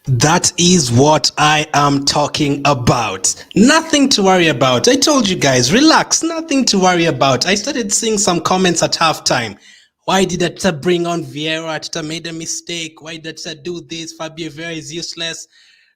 That is what I am talking about. Nothing to worry about. I told you guys, relax, nothing to worry about. I started seeing some comments at halftime. Why did Ateta bring on Vieira? Ateta made a mistake. Why did Ateta do this? Fabio Vieira is useless.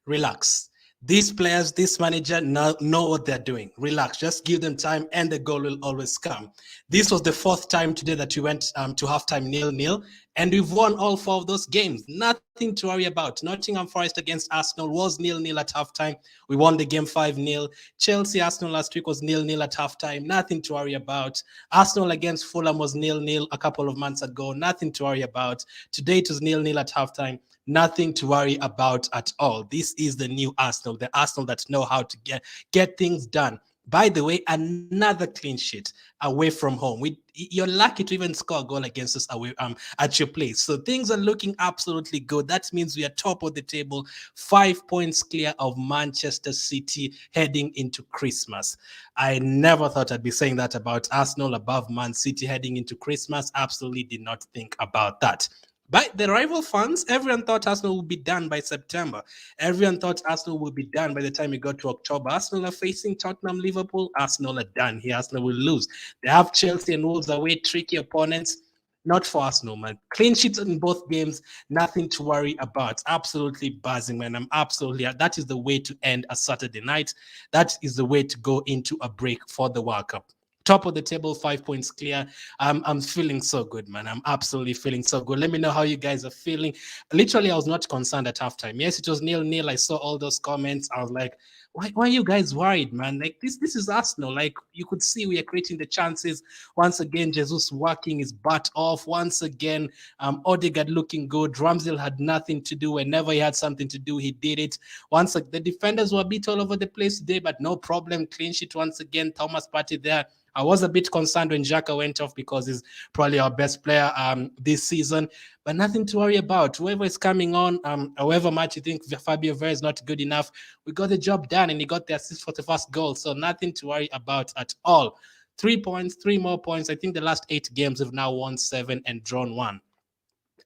Relax. These players, this manager know what they're doing. Relax. Just give them time and the goal will always come. This was the fourth time today that we went to halftime 0-0, and we've won all four of those games. Nothing to worry about. Nottingham Forest against Arsenal was 0-0 at halftime. We won the game 5-0. Chelsea Arsenal last week was 0-0 at halftime. Nothing to worry about. Arsenal against Fulham was 0-0 a couple of months ago. Nothing to worry about. Today it was 0-0 at halftime. Nothing to worry about at all. This is the new Arsenal, the Arsenal that know how to get things done. By the way, another clean sheet away from home. You're lucky to even score a goal against us away at your place. So things are looking absolutely good. That means we are top of the table, 5 points clear of Manchester City heading into Christmas. I never thought I'd be saying that about Arsenal above Man City heading into Christmas. Absolutely did not think about that. By the rival fans, everyone thought Arsenal would be done by September. Everyone thought Arsenal would be done by the time we got to October. Arsenal are facing Tottenham, Liverpool. Arsenal are done here. Arsenal will lose. They have Chelsea and Wolves away, tricky opponents. Not for Arsenal, man. Clean sheets in both games, nothing to worry about. Absolutely buzzing, man. That is the way to end a Saturday night. That is the way to go into a break for the World Cup. Top of the table, 5 points clear. I'm feeling so good, man. I'm absolutely feeling so good. Let me know how you guys are feeling. Literally, I was not concerned at halftime. Yes, it was 0-0. I saw all those comments. I was like, why are you guys worried, man? Like this is Arsenal. Like you could see we are creating the chances. Once again, Jesus working his butt off. Once again, Odegaard looking good. Ramsdale had nothing to do. Whenever he had something to do, he did it. The defenders were a bit all over the place today, but no problem. Clean sheet once again. Thomas Partey there. I was a bit concerned when Xhaka went off because he's probably our best player this season, but nothing to worry about. Whoever is coming on, however much you think Fabio Vieira is not good enough, we got the job done and he got the assist for the first goal. So nothing to worry about at all. 3 points, 3 more points. I think the last 8 games have now won 7 and drawn 1.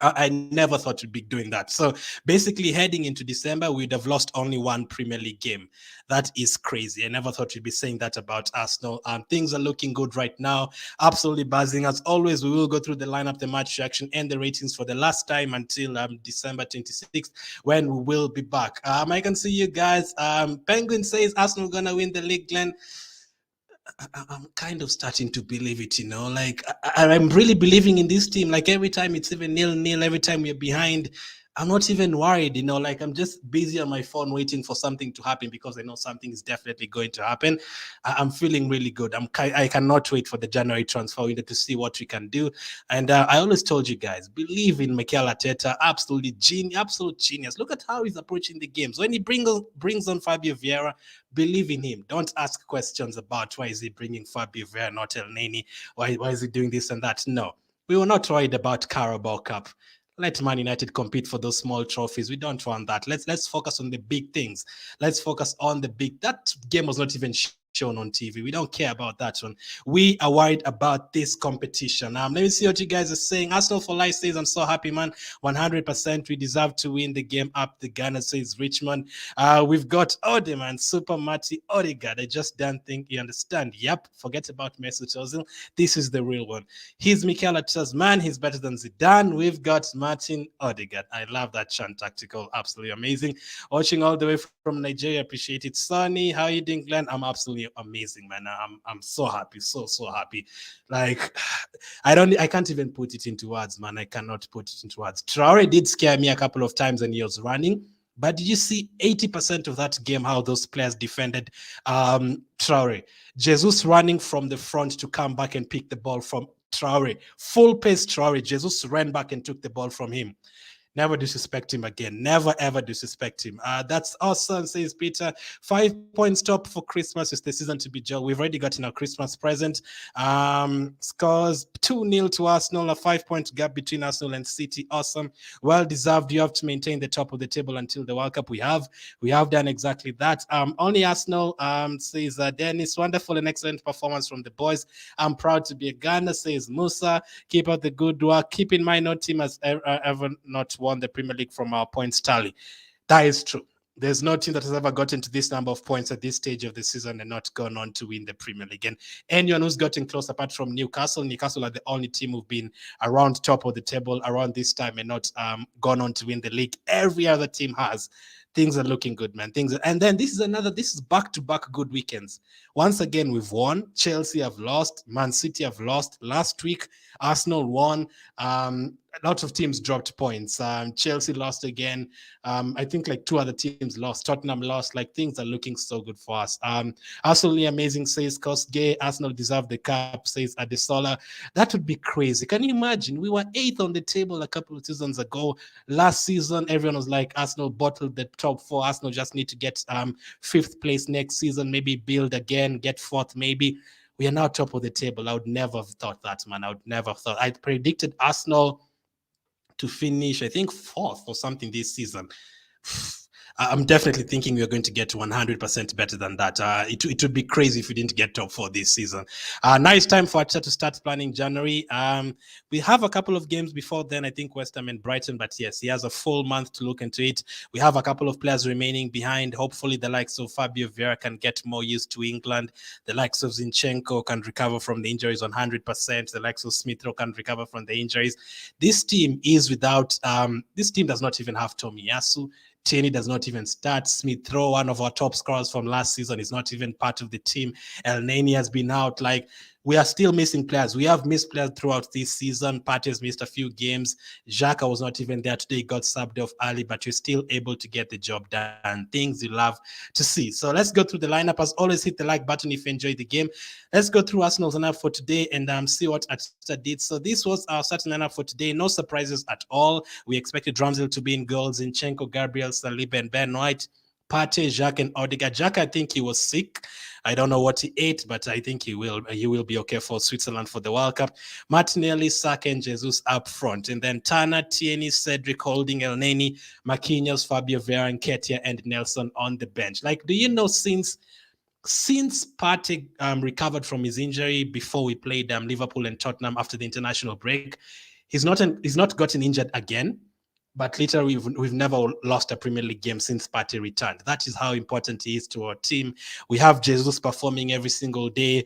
I never thought we'd be doing that. So basically, heading into December, we'd have lost only one Premier League game. That is crazy. I never thought we'd be saying that about Arsenal. Things are looking good right now. Absolutely buzzing. As always, we will go through the lineup, the match reaction, and the ratings for the last time until December 26th, when we will be back. I can see you guys. Penguin says Arsenal gonna win the league, Glenn. I'm kind of starting to believe it, like I'm really believing in this team. Like every time it's even 0-0, every time we're behind, I'm not even worried, like I'm just busy on my phone waiting for something to happen because I know something is definitely going to happen. I'm feeling really good. I cannot wait for the January transfer window to see what we can do. And I always told you guys, believe in Mikel Arteta, absolute genius. Look at how he's approaching the games. When he brings on Fabio Vieira, believe in him. Don't ask questions about why is he bringing Fabio Vieira, not El Neni, why is he doing this and that. No, we were not worried about Carabao Cup. Let Man United compete for those small trophies. We don't want that. Let's focus on the big things. Let's focus on the big. That game was not even shown on TV. We don't care about that one. We are worried about this competition. Let me see what you guys are saying. Arsenal for Life says, I'm so happy, man. 100% we deserve to win the game up. The Ghana says Richmond. We've got man, Super Matty Odegaard. I just don't think you understand. Yep, forget about Mesut Ozil. This is the real one. He's Mikel Arteta's man. He's better than Zidane. We've got Martin Odegaard. I love that chant tactical. Absolutely amazing. Watching all the way from Nigeria. Appreciate it. Sonny, how are you doing, Glenn? I'm absolutely amazing, man. I'm so happy. So happy. Like I can't even put it into words, man. I cannot put it into words. Traore did scare me a couple of times when he was running. But did you see 80% of that game, how those players defended Traore? Jesus running from the front to come back and pick the ball from Traore. Full pace Traore. Jesus ran back and took the ball from him. Never disrespect him again. Never, ever disrespect him. That's awesome, says Peter. 5 points top for Christmas. It's the season to be Joe. We've already gotten our Christmas present. Scores 2-0 to Arsenal. A 5-point gap between Arsenal and City. Awesome. Well deserved. You have to maintain the top of the table until the World Cup. We have done exactly that. Only Arsenal, says Dennis. Wonderful and excellent performance from the boys. I'm proud to be a Ghana, says Musa. Keep up the good work. Keep in mind, no team has ever not won the Premier League from our points tally. That is true. There's no team that has ever gotten to this number of points at this stage of the season and not gone on to win the Premier League. And anyone who's gotten close, apart from Newcastle are the only team who've been around top of the table around this time and not gone on to win the league. Every other team has. Things are looking good, man. And then this is back-to-back good weekends. Once again, we've won. Chelsea have lost. Man City have lost. Last week, Arsenal won. A lot of teams dropped points. Chelsea lost again. I think like two other teams lost. Tottenham lost. Like things are looking so good for us. Absolutely amazing, says Kosgei. Arsenal deserve the cup, says Adesola. That would be crazy. Can you imagine? We were 8th on the table a couple of seasons ago. Last season, everyone was like, Arsenal bottled the top 4. Arsenal just need to get 5th place next season, maybe build again, get 4th maybe. We are now top of the table. I would never have thought that, man. I would never have thought. I predicted Arsenal to finish, I think, 4th or something this season. I'm definitely thinking we're going to get 100% better than that. It would be crazy if we didn't get top 4 this season. Nice time for Arteta to start planning January. We have a couple of games before then, I think West Ham and Brighton, but yes, he has a full month to look into it. We have a couple of players remaining behind. Hopefully the likes of Fabio Vieira can get more used to England. The likes of Zinchenko can recover from the injuries 100%. The likes of Smith Rowe can recover from the injuries. This team is without, this team does not even have Tomiyasu. Tierney does not even start. Smith Rowe, one of our top scorers from last season, is not even part of the team. El Neni has been out. Like, we are still missing players. We have missed players throughout this season. Partey has missed a few games. Xhaka was not even there today. He got subbed off early, but you're still able to get the job done. Things you love to see. So let's go through the lineup. As always, hit the like button if you enjoyed the game. Let's go through Arsenal's lineup for today and see what Arteta did. So this was our starting lineup for today. No surprises at all. We expected Ramsdale to be in goals, Zinchenko, Gabriel, Saliba, and Ben White. Partey, Jacques, and Odegaard. Jacques, I think he was sick. I don't know what he ate, but I think he will be okay for Switzerland for the World Cup. Martinelli, Saka, and Jesus up front. And then Turner, Tierney, Cedric, Holding, El Neni, Marquinhos, Fabio Vieira, Nketiah, and Nelson on the bench. Like, do you know since Partey recovered from his injury before we played Liverpool and Tottenham after the international break, he's not gotten injured again. But literally, we've never lost a Premier League game since Partey returned. That is how important he is to our team. We have Jesus performing every single day.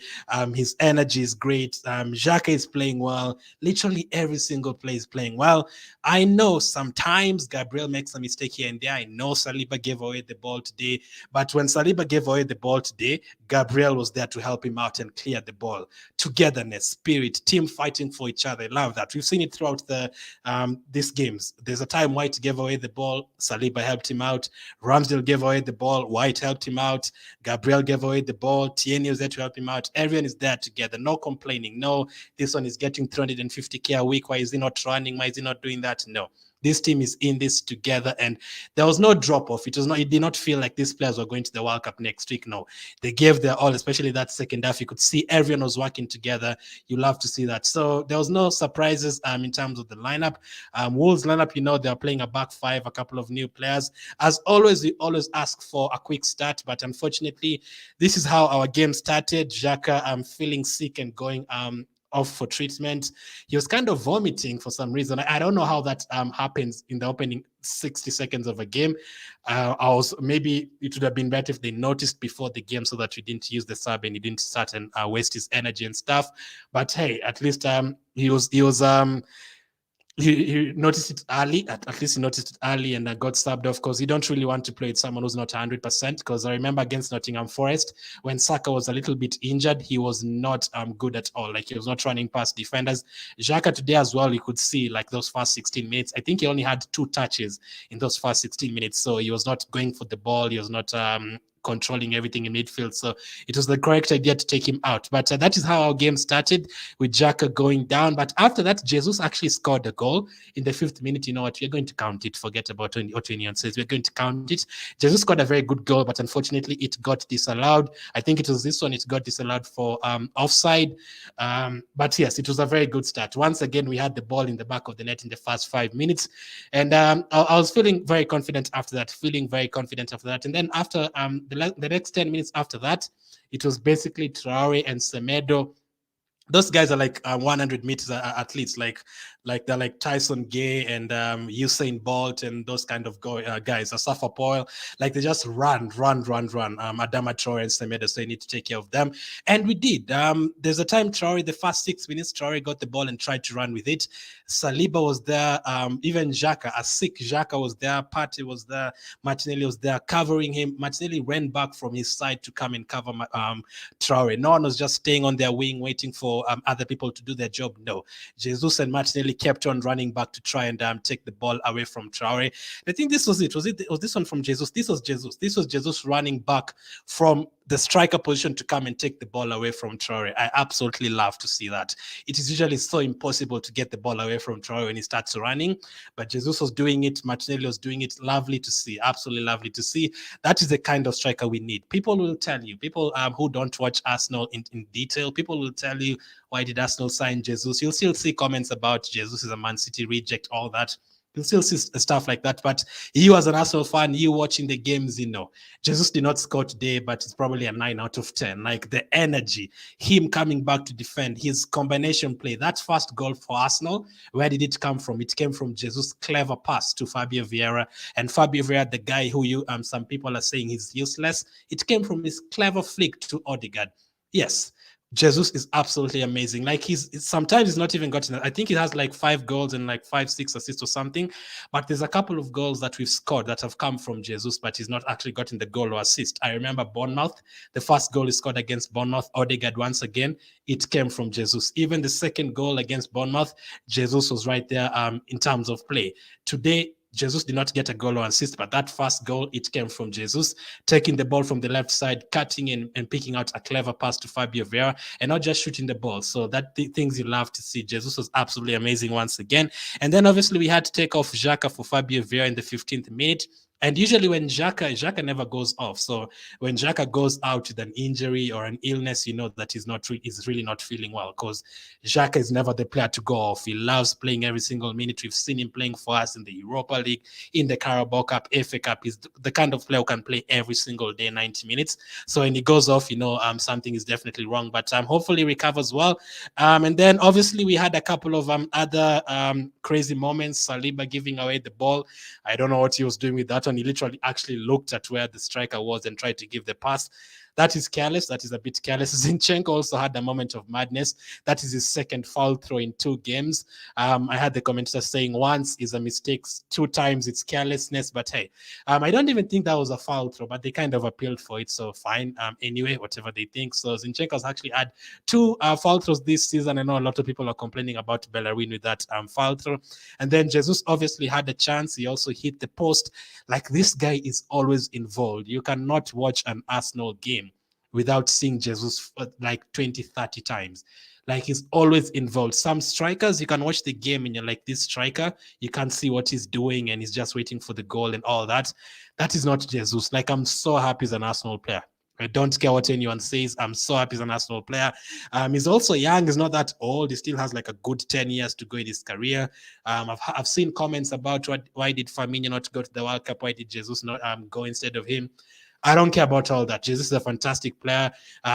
His energy is great. Xhaka is playing well. Literally every single play is playing well. I know sometimes Gabriel makes a mistake here and there. I know Saliba gave away the ball today. But when Saliba gave away the ball today, Gabriel was there to help him out and clear the ball. Togetherness, spirit, team fighting for each other. I love that. We've seen it throughout these games. There's a time White gave away the ball, Saliba helped him out. Ramsdale gave away the ball, White helped him out. Gabriel gave away the ball, Tierney was there to help him out. Everyone is there together, no complaining. No, this one is getting 350k a week. Why is he not running? Why is he not doing that? No. This team is in this together, and there was no drop off. It did not feel like these players were going to the World Cup next week. No, they gave their all, especially that second half. You could see everyone was working together. You love to see that. So there was no surprises in terms of the lineup. Wolves lineup, they're playing a back 5, a couple of new players. As always, we always ask for a quick start, but unfortunately, this is how our game started. Xhaka feeling sick and going off for treatment. He was kind of vomiting for some reason. I don't know how that happens in the opening 60 seconds of a game. Maybe it would have been better if they noticed before the game so that we didn't use the sub and he didn't start and waste his energy and stuff. But hey, at least he noticed it early. At least he noticed it early and got subbed off because you don't really want to play with someone who's not 100%. Because I remember against Nottingham Forest, when Saka was a little bit injured, he was not good at all. Like, he was not running past defenders. Xhaka today as well, you could see like those first 16 minutes. I think he only had 2 touches in those first 16 minutes. So he was not going for the ball. He was not controlling everything in midfield. So it was the correct idea to take him out. But that is how our game started, with Xhaka going down. But after that, Jesus actually scored a goal in the 5th minute. You know what? We're going to count it. Forget about what anyone says. We're going to count it. Jesus scored a very good goal, but unfortunately, it got disallowed. I think it was this one. It got disallowed for offside. But yes, it was a very good start. Once again, we had the ball in the back of the net in the first 5 minutes. And I was feeling very confident after that, And then after the next 10 minutes after that, it was basically Traore and Semedo. Those guys are like 100 meters at least. Like, like they're like Tyson Gay and Usain Bolt and those kind of guys, Asafa Poil, like they just run. Adama Traore and Semedo, so you need to take care of them. And we did. There's a time Traore, the first 6 minutes, Traore got the ball and tried to run with it. Saliba was there, even Xhaka, a sick Xhaka was there, Partey was there, Martinelli was there covering him. Martinelli ran back from his side to come and cover Traore. No one was just staying on their wing waiting for other people to do their job. No, Jesus and Martinelli kept on running back to try and take the ball away from Traore. I think this was it. Was this one from Jesus? This was Jesus. This was Jesus running back from the striker position to come and take the ball away from Traore. I absolutely love to see that. It is usually so impossible to get the ball away from Traore when he starts running, but Jesus was doing it. Martinelli was doing it. Lovely to see. Absolutely lovely to see. That is the kind of striker we need. People will tell you, people who don't watch Arsenal in detail, people will tell you, why did Arsenal sign Jesus? You'll still see comments about Jesus is a Man City reject, all that. You'll still see stuff like that. But you as an Arsenal fan, you watching the games, you know, Jesus did not score today, but it's probably a 9 out of 10. Like the energy, him coming back to defend, his combination play, that first goal for Arsenal, where did it come from? It came from Jesus' clever pass to Fabio Vieira. And Fabio Vieira, the guy who some people are saying he's useless, it came from his clever flick to Odegaard. Yes, Jesus is absolutely amazing. Like sometimes he's not even gotten. I think he has like 5 goals and like 5-6 assists or something. But there's a couple of goals that we've scored that have come from Jesus, but he's not actually gotten the goal or assist. I remember Bournemouth. The first goal he scored against Bournemouth, Odegaard once again, it came from Jesus. Even the second goal against Bournemouth, Jesus was right there in terms of play. Today, Jesus did not get a goal or assist, but that first goal, it came from Jesus, taking the ball from the left side, cutting in and picking out a clever pass to Fabio Vieira, and not just shooting the ball. So that things you love to see. Jesus was absolutely amazing once again. And then obviously we had to take off Xhaka for Fabio Vieira in the 15th minute. And usually when Xhaka never goes off. So when Xhaka goes out with an injury or an illness, you know that he's really not feeling well, because Xhaka is never the player to go off. He loves playing every single minute. We've seen him playing for us in the Europa League, in the Carabao Cup, FA Cup. He's the kind of player who can play every single day, 90 minutes. So when he goes off, you know, something is definitely wrong. But hopefully recovers well. And then obviously we had a couple of other crazy moments. Saliba giving away the ball. I don't know what he was doing with that one. He literally actually looked at where the striker was and tried to give the pass. That is careless. That is a bit careless. Zinchenko also had a moment of madness. That is his second foul throw in 2 games. I had the commentator saying once is a mistake, 2 times it's carelessness. But hey, I don't even think that was a foul throw, but they kind of appealed for it. So fine. Anyway, whatever they think. So Zinchenko's actually had 2 foul throws this season. I know a lot of people are complaining about Bellerin with that foul throw. And then Jesus obviously had a chance. He also hit the post. Like, this guy is always involved. You cannot watch an Arsenal game without seeing Jesus like 20, 30 times. Like, he's always involved. Some strikers, you can watch the game and you're like, this striker, you can't see what he's doing and he's just waiting for the goal and all that. That is not Jesus. Like, I'm so happy as an Arsenal player. I don't care what anyone says. I'm so happy as an Arsenal player. He's also young. He's not that old. He still has like a good 10 years to go in his career. I've seen comments about why did Firmino not go to the World Cup? Why did Jesus not go instead of him? I don't care about all that. Jesus is a fantastic player.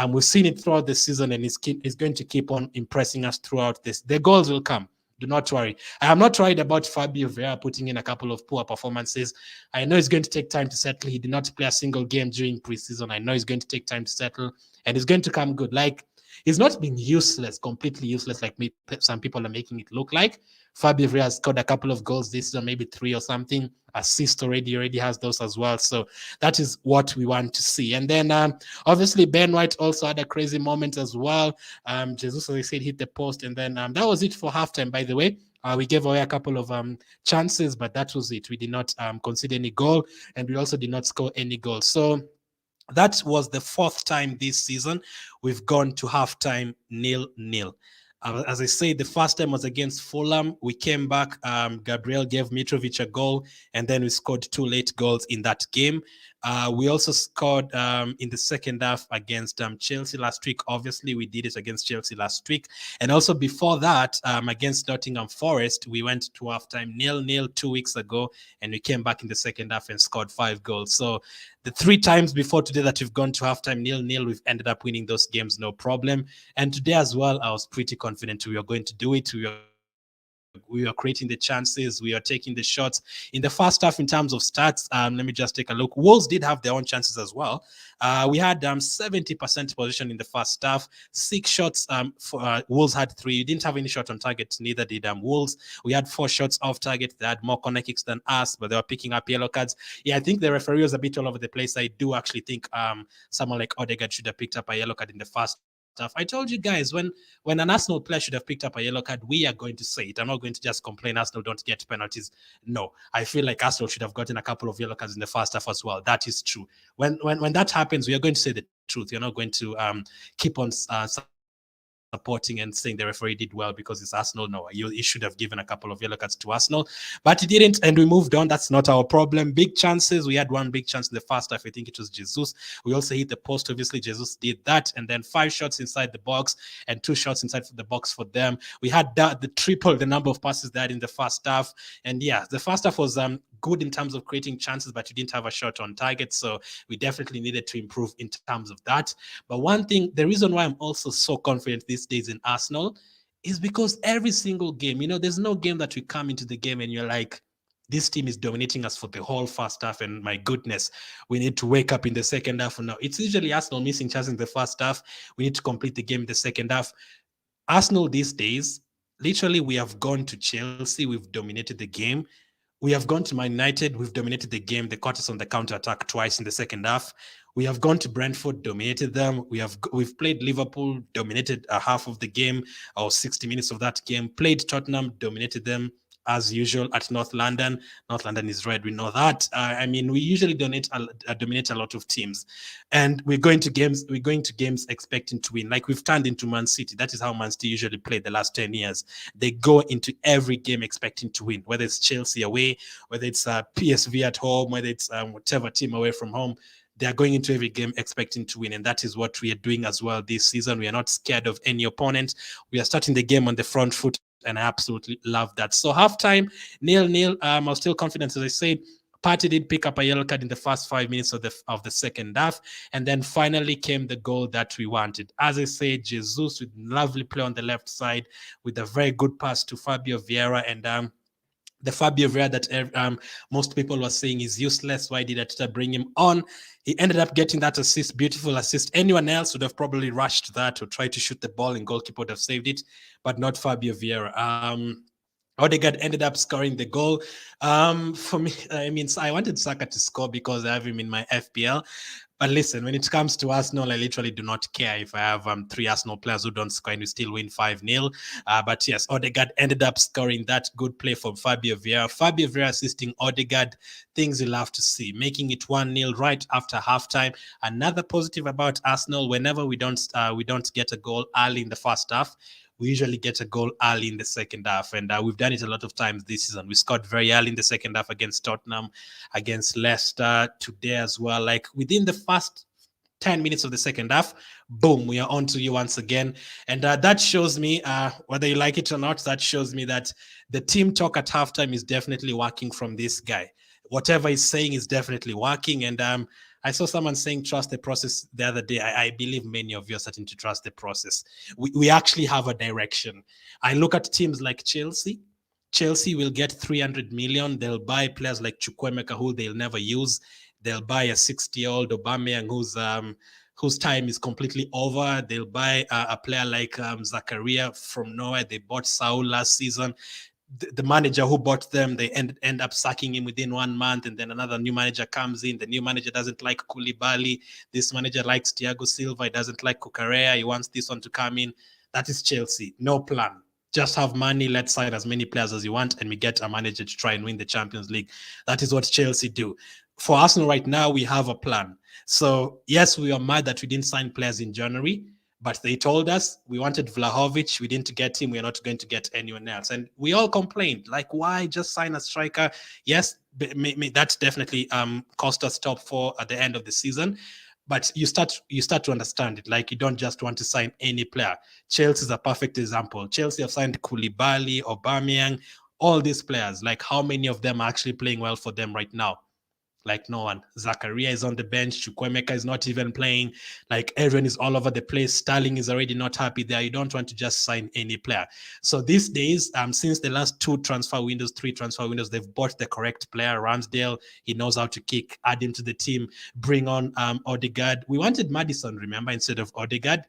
We've seen it throughout the season, and he's going to keep on impressing us throughout this. The goals will come. Do not worry. I am not worried about Fabio Vieira putting in a couple of poor performances. I know it's going to take time to settle. He did not play a single game during preseason. I know it's going to take time to settle, and it's going to come good. Like, he's not been useless, completely useless, like some people are making it look like. Fabio Vieira has scored a couple of goals this season, maybe 3 or something. Assist already has those as well. So that is what we want to see. And then obviously Ben White also had a crazy moment as well. Jesus, as I said, hit the post, and then that was it for halftime. By the way, we gave away a couple of chances, but that was it. We did not concede any goal, and we also did not score any goals. So that was the 4th time this season we've gone to halftime 0-0. As I said, the first time was against Fulham. We came back. Gabriel gave Mitrovic a goal, and then we scored 2 late goals in that game. We also scored in the second half against Chelsea last week. Obviously, we did it against Chelsea last week. And also before that, against Nottingham Forest, we went to halftime 0-0 2 weeks ago, and we came back in the second half and scored 5 goals. So the 3 times before today that we've gone to halftime 0-0, we've ended up winning those games, no problem. And today as well, I was pretty confident we were going to do it. We were we are creating the chances, we are taking the shots. In the first half, in terms of stats, let me just take a look. Wolves did have their own chances as well. We had 70% possession in the first half, 6 shots for Wolves had 3. We didn't have any shot on target, neither did Wolves. We had 4 shots off target. They had more corner kicks than us, but they were picking up yellow cards. Yeah, I think the referee was a bit all over the place. I do actually think someone like Odegaard should have picked up a yellow card in the first half. I told you guys, when an Arsenal player should have picked up a yellow card, we are going to say it. I'm not going to just complain Arsenal don't get penalties. No, I feel like Arsenal should have gotten a couple of yellow cards in the first half as well. That is true. When that happens, we are going to say the truth. You're not going to keep on supporting and saying the referee did well because it's Arsenal. No, he should have given a couple of yellow cards to Arsenal, but he didn't, and we moved on. That's not our problem. Big chances. We had one big chance in the first half. I think it was Jesus. We also hit the post. Obviously, Jesus did that, and then 5 shots inside the box and 2 shots inside the box for them. We had the triple the number of passes they had in the first half, and yeah, the first half was good in terms of creating chances, but you didn't have a shot on target. So we definitely needed to improve in terms of that. But one thing, the reason why I'm also so confident these days in Arsenal is because every single game, there's no game that we come into the game and you're like, this team is dominating us for the whole first half, and my goodness, we need to wake up in the second half. No, it's usually Arsenal missing chances in the first half. We need to complete the game in the second half. Arsenal these days, literally, we have gone to Chelsea, we've dominated the game. We have gone to Man United. We've dominated the game. They caught us on the counter-attack twice in the second half. We have gone to Brentford, dominated them. We've played Liverpool, dominated a half of the game, or 60 minutes of that game. Played Tottenham, dominated them as usual at North London. North London is red. We know that. We usually dominate a lot of teams, and we're going to games expecting to win. Like we've turned into Man City. That is how Man City usually play the last 10 years. They go into every game expecting to win, whether it's Chelsea away, whether it's PSV at home, whether it's whatever team away from home. They are going into every game expecting to win, and that is what we are doing as well this season. We are not scared of any opponent. We are starting the game on the front foot, and I absolutely love that. So halftime, 0-0. I was still confident, as I said. Partey did pick up a yellow card in the first 5 minutes of the second half, and then finally came the goal that we wanted. As I said, Jesus with lovely play on the left side with a very good pass to Fabio Vieira, and the Fabio Vieira that most people were saying is useless. Why did Arteta bring him on? He ended up getting that assist, beautiful assist. Anyone else would have probably rushed that or tried to shoot the ball, and goalkeeper would have saved it, but not Fabio Vieira. Odegaard ended up scoring the goal. For me, I wanted Saka to score because I have him in my FPL. But listen, when it comes to Arsenal, I literally do not care if I have 3 Arsenal players who don't score and we still win 5-0. But yes, Odegaard ended up scoring that good play from Fabio Vieira. Fabio Vieira assisting Odegaard, things you'll have to see, making it 1-0 right after halftime. Another positive about Arsenal, whenever we don't get a goal early in the first half, we usually get a goal early in the second half, and we've done it a lot of times this season. We scored very early in the second half against Tottenham, against Leicester, today as well. Like within the first 10 minutes of the second half, boom, we are on to you once again. And that shows me, whether you like it or not, that shows me that the team talk at halftime is definitely working from this guy. Whatever he's saying is definitely working, and I saw someone saying trust the process the other day. I believe many of you are starting to trust the process. We actually have a direction. I look at teams like Chelsea. Chelsea will get 300 million. They'll buy players like Chukwuemeka, who they'll never use. They'll buy a 60-year-old Aubameyang whose time is completely over. They'll buy a player like Zakaria from Norway. They bought Saul last season. The manager who bought them, they end up sacking him within 1 month, and then another new manager comes in. The new manager doesn't like Koulibaly. This manager likes Thiago Silva. He doesn't like Cucurella. He wants this one to come in. That is Chelsea. No plan. Just have money. Let's sign as many players as you want, and we get a manager to try and win the Champions League. That is what Chelsea do. For Arsenal right now, we have a plan. So yes, we are mad that we didn't sign players in January, but they told us we wanted Vlahovic. We didn't get him. We're not going to get anyone else. And we all complained, like, why just sign a striker? Yes, that definitely cost us top 4 at the end of the season. But you start to understand it. Like, you don't just want to sign any player. Chelsea is a perfect example. Chelsea have signed Koulibaly, Aubameyang, all these players. Like, how many of them are actually playing well for them right now? Like no one. Zakaria is on the bench. Chukwemeka is not even playing. Like everyone is all over the place. Sterling is already not happy there. You don't want to just sign any player. So these days, since the last three transfer windows, they've bought the correct player. Ramsdale, he knows how to kick. Add him to the team. Bring on Odegaard. We wanted Maddison, remember, instead of Odegaard.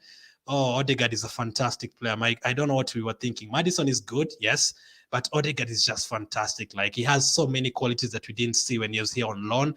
Oh, Odegaard is a fantastic player, Mike. I don't know what we were thinking. Maddison is good, yes, but Odegaard is just fantastic. Like he has so many qualities that we didn't see when he was here on loan.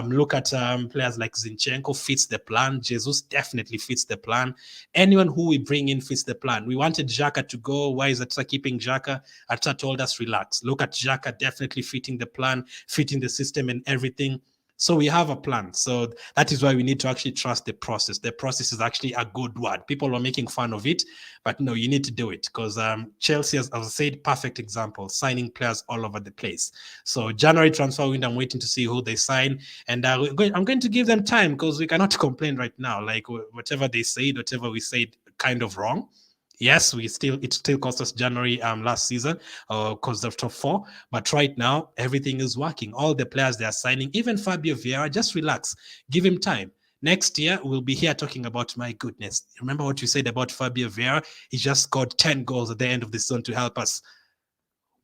Look at players like Zinchenko fits the plan. Jesus definitely fits the plan. Anyone who we bring in fits the plan. We wanted Xhaka to go. Why is Ateta keeping Xhaka? Ateta told us relax. Look at Xhaka definitely fitting the plan, fitting the system and everything. So we have a plan. So that is why we need to actually trust the process. The process is actually a good word. People are making fun of it, but no, you need to do it because Chelsea, as I said, perfect example, signing players all over the place. So January transfer window, I'm waiting to see who they sign. And I'm going to give them time because we cannot complain right now. Like whatever they said, whatever we said, kind of wrong. Yes, it still cost us January last season because of top four. But right now, everything is working. All the players they are signing, even Fabio Vieira, just relax. Give him time. Next year, we'll be here talking about, my goodness. Remember what you said about Fabio Vieira? He just scored 10 goals at the end of the season to help us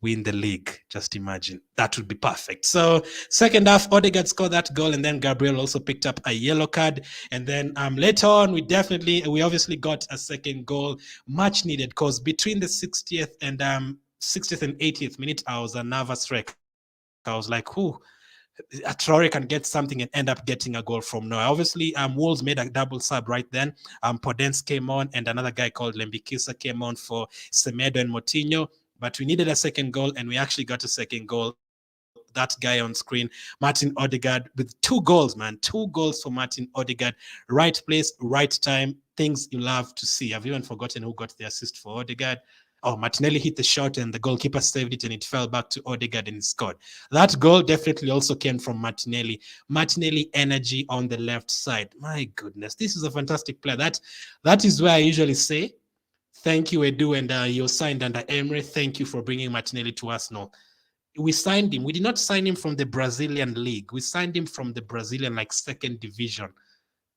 win the league. Just imagine. That would be perfect. So second half, Odegaard scored that goal, and then Gabriel also picked up a yellow card. And then later on, we obviously got a second goal, much needed, because between the 60th and 80th minute, I was a nervous wreck. I was like, who? Traore can get something and end up getting a goal from nowhere. Obviously, Wolves made a double sub right then. Podence came on, and another guy called Lembikisa came on for Semedo and Moutinho. But we needed a second goal, and we actually got a second goal. That guy on screen, Martin Odegaard, with 2 goals, man. 2 goals for Martin Odegaard. Right place, right time. Things you love to see. I've even forgotten who got the assist for Odegaard. Oh, Martinelli hit the shot and the goalkeeper saved it and it fell back to Odegaard and he scored. That goal definitely also came from Martinelli. Martinelli energy on the left side. My goodness, this is a fantastic player. That is where I usually say, thank you, Edu, and you signed under Emery. Thank you for bringing Martinelli to Arsenal. We signed him. We did not sign him from the Brazilian league. We signed him from the Brazilian, second division.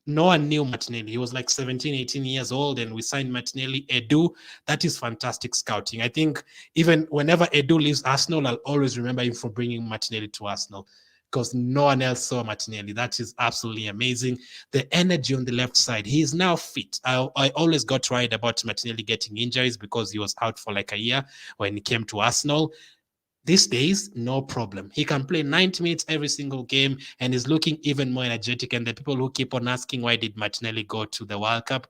No one knew Martinelli. He was 17, 18 years old, and we signed Martinelli. Edu, that is fantastic scouting. I think even whenever Edu leaves Arsenal, I'll always remember him for bringing Martinelli to Arsenal because no one else saw Martinelli. That is absolutely amazing. The energy on the left side, he is now fit. I always got worried about Martinelli getting injuries because he was out for a year when he came to Arsenal. These days, no problem. He can play 90 minutes every single game and is looking even more energetic. And the people who keep on asking, why did Martinelli go to the World Cup?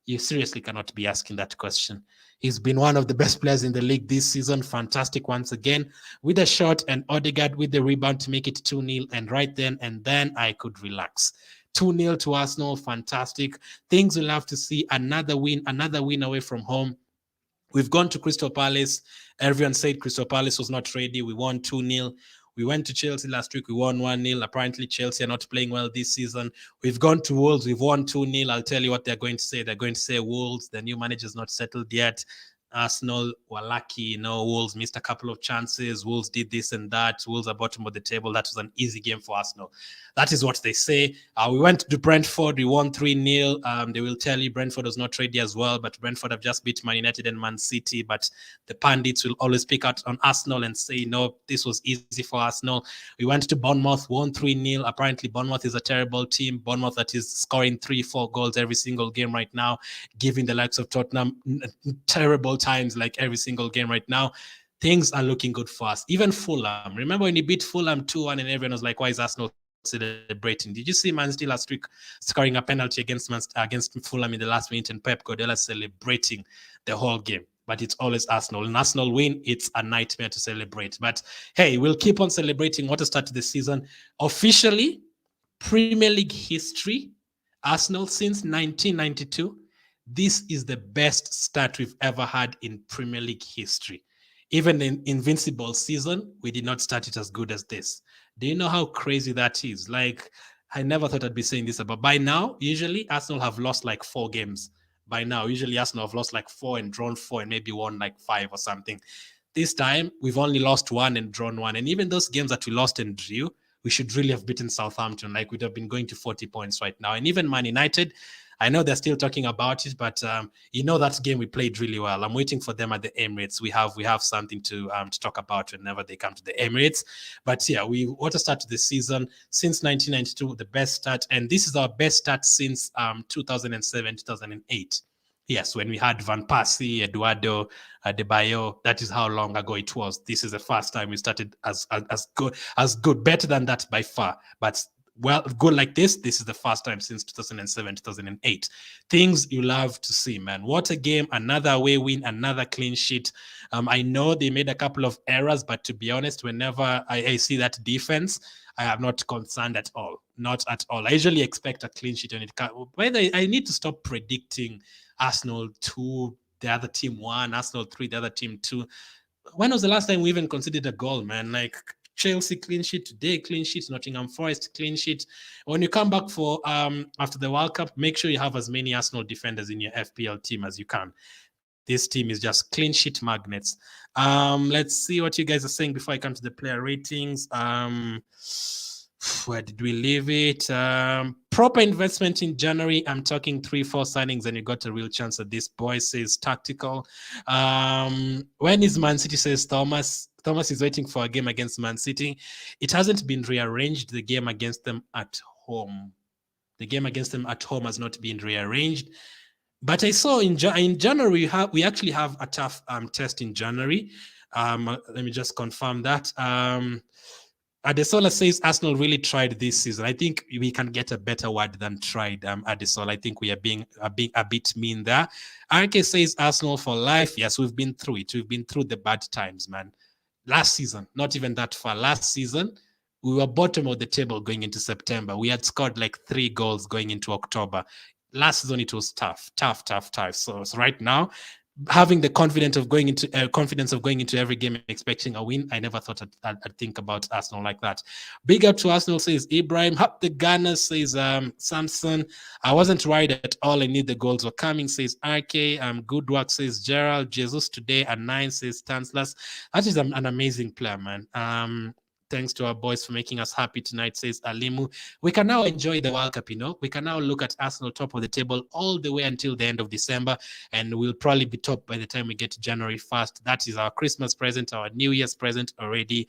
You seriously cannot be asking that question. He's been one of the best players in the league this season. Fantastic once again with a shot and Odegaard with the rebound to make it 2-0. And right then and then I could relax. 2-0 to Arsenal. Fantastic. Things we'll have to see. Another win away from home. We've gone to Crystal Palace. Everyone said Crystal Palace was not ready. We won 2-0. We went to Chelsea last week. We won 1-0. Apparently, Chelsea are not playing well this season. We've gone to Wolves. We've won 2-0. I'll tell you what they're going to say. They're going to say Wolves. The new manager's not settled yet. Arsenal were lucky, Wolves missed a couple of chances. Wolves did this and that. Wolves are bottom of the table. That was an easy game for Arsenal. That is what they say. We went to Brentford. We won 3-0. They will tell you Brentford was not ready as well, but Brentford have just beat Man United and Man City. But the pundits will always pick out on Arsenal and say, no, this was easy for Arsenal. We went to Bournemouth, won 3-0. Apparently, Bournemouth is a terrible team. Bournemouth that is scoring 3-4 goals every single game right now, giving the likes of Tottenham terrible times every single game right now. Things are looking good for us. Even Fulham. Remember when he beat Fulham 2-1 and everyone was like, why is Arsenal celebrating? Did you see Man City last week scoring a penalty against Fulham in the last minute and Pep Guardiola celebrating the whole game? But it's always Arsenal. An Arsenal win, it's a nightmare to celebrate. But hey, we'll keep on celebrating. What a start to the season. Officially, Premier League history, Arsenal since 1992, this is the best start we've ever had in Premier League history. Even in Invincible season, we did not start it as good as this. Do you know how crazy that is? I never thought I'd be saying this, but by now, usually Arsenal have lost 4 games. By now, usually Arsenal have lost 4 and drawn 4 and maybe won 5 or something. This time, we've only lost 1 and drawn 1. And even those games that we lost and drew, we should really have beaten Southampton. Like, we'd have been going to 40 points right now. And even Man United, I know they're still talking about it, but that game we played really well. I'm waiting for them at the Emirates. We have something to talk about whenever they come to the Emirates. But yeah, what a start to the season. Since 1992, the best start, and this is our best start since 2007, 2008. Yes, when we had Van Persie, Eduardo, Adebayo, that is how long ago it was. This is the first time we started as good, better than that by far. But good like this is the first time since 2007, 2008. Things you love to see, man. What a game, another away win, another clean sheet. I know they made a couple of errors, but to be honest, whenever I see that defense, I am not concerned at all. Not at all. I usually expect a clean sheet when it comes. I need to stop predicting Arsenal 2, the other team 1, Arsenal 3, the other team 2. When was the last time we even considered a goal, man? Like, Chelsea clean sheet today, clean sheet, Nottingham Forest clean sheet. When you come back for after the World Cup, make sure you have as many Arsenal defenders in your FPL team as you can. This team is just clean sheet magnets. Let's see what you guys are saying before I come to the player ratings. Where did we leave it? Proper investment in January. I'm talking 3-4 signings, and you got a real chance at this. Boy says tactical. When is Man City, says Thomas. Thomas is waiting for a game against Man City. It hasn't been rearranged, the game against them at home. The game against them at home has not been rearranged. But I saw in January, we actually have a tough test in January. Let me just confirm that. Adesola says Arsenal really tried this season. I think we can get a better word than tried, Adesola. I think we are being a bit mean there. RK says Arsenal for life. Yes, we've been through it. We've been through the bad times, man. Last season, not even that far. Last season, we were bottom of the table going into September. We had scored like 3 goals going into October. Last season, it was tough. So right now, having the confidence of going into every game expecting a win, I never thought I'd think about Arsenal like that. Big up to Arsenal, says Ibrahim. Up the Gunners, says Samson. I wasn't worried at all. I knew the goals were coming, says RK. Good work, says Gerald. Jesus today at 9, says Stanislas. That is an amazing player, man. Thanks to our boys for making us happy tonight, says Alimu. We can now enjoy the World Cup, We can now look at Arsenal top of the table all the way until the end of December, and we'll probably be top by the time we get to January 1st. That is our Christmas present, our New Year's present already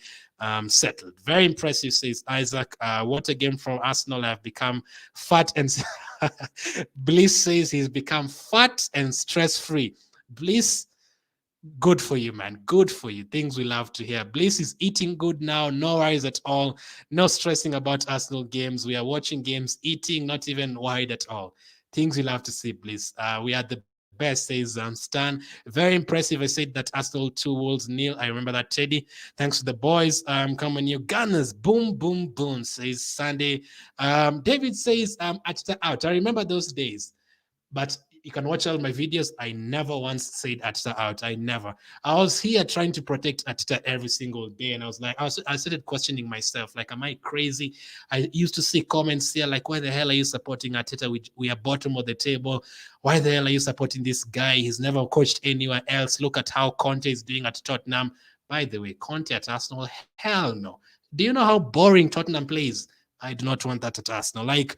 settled. Very impressive, says Isaac. What a game from Arsenal. I've become fat and... Bliss says he's become fat and stress-free. Bliss... good for you, man. Good for you. Things we love to hear. Bliss is eating good now. No worries at all. No stressing about Arsenal games. We are watching games, eating, not even worried at all. Things we love to see, Bliss. We are the best, says Stan. Very impressive. I said that Arsenal 2 Wolves 0. I remember that, Teddy. Thanks to the boys. Come on, you Gunners. Boom, boom, boom, says Sunday. David says, Atita out. I remember those days. But you can watch all my videos. I never once said Atita out. I never. I was here trying to protect Atita every single day. And I was like, I started questioning myself. Like, am I crazy? I used to see comments here like, why the hell are you supporting Atita? We are bottom of the table. Why the hell are you supporting this guy? He's never coached anywhere else. Look at how Conte is doing at Tottenham. By the way, Conte at Arsenal, hell no. Do you know how boring Tottenham plays? I do not want that at Arsenal. Like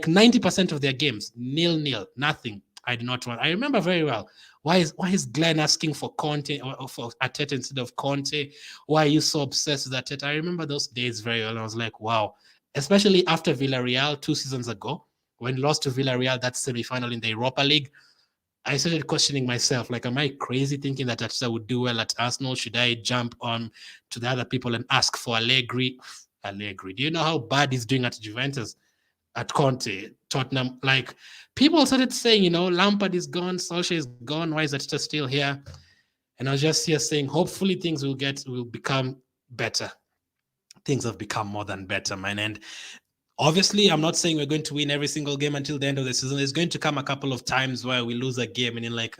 90% of their games, 0-0, nothing. I do not want. I remember very well. Why is Glen asking for Conte or for Arteta instead of Conte? Why are you so obsessed with Arteta? I remember those days very well. I was like, wow. Especially after Villarreal 2 seasons ago, when lost to Villarreal that semi-final in the Europa League, I started questioning myself. Like, am I crazy thinking that Arteta would do well at Arsenal? Should I jump on to the other people and ask for Allegri? Do you know how bad he's doing at Juventus, at Conte, Tottenham? Like, people started saying, Lampard is gone, Solskjaer is gone. Why is Arteta still here? And I was just here saying, hopefully things will become better. Things have become more than better, man. And obviously, I'm not saying we're going to win every single game until the end of the season. There's going to come a couple of times where we lose a game and you're like,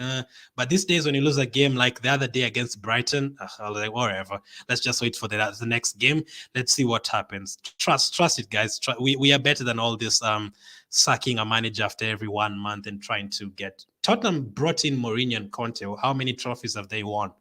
but these days when you lose a game, like the other day against Brighton, I was like, whatever. Let's just wait for the next game. Let's see what happens. Trust it, guys. We are better than all this sacking a manager after every 1 month and trying to get... Tottenham brought in Mourinho and Conte. How many trophies have they won?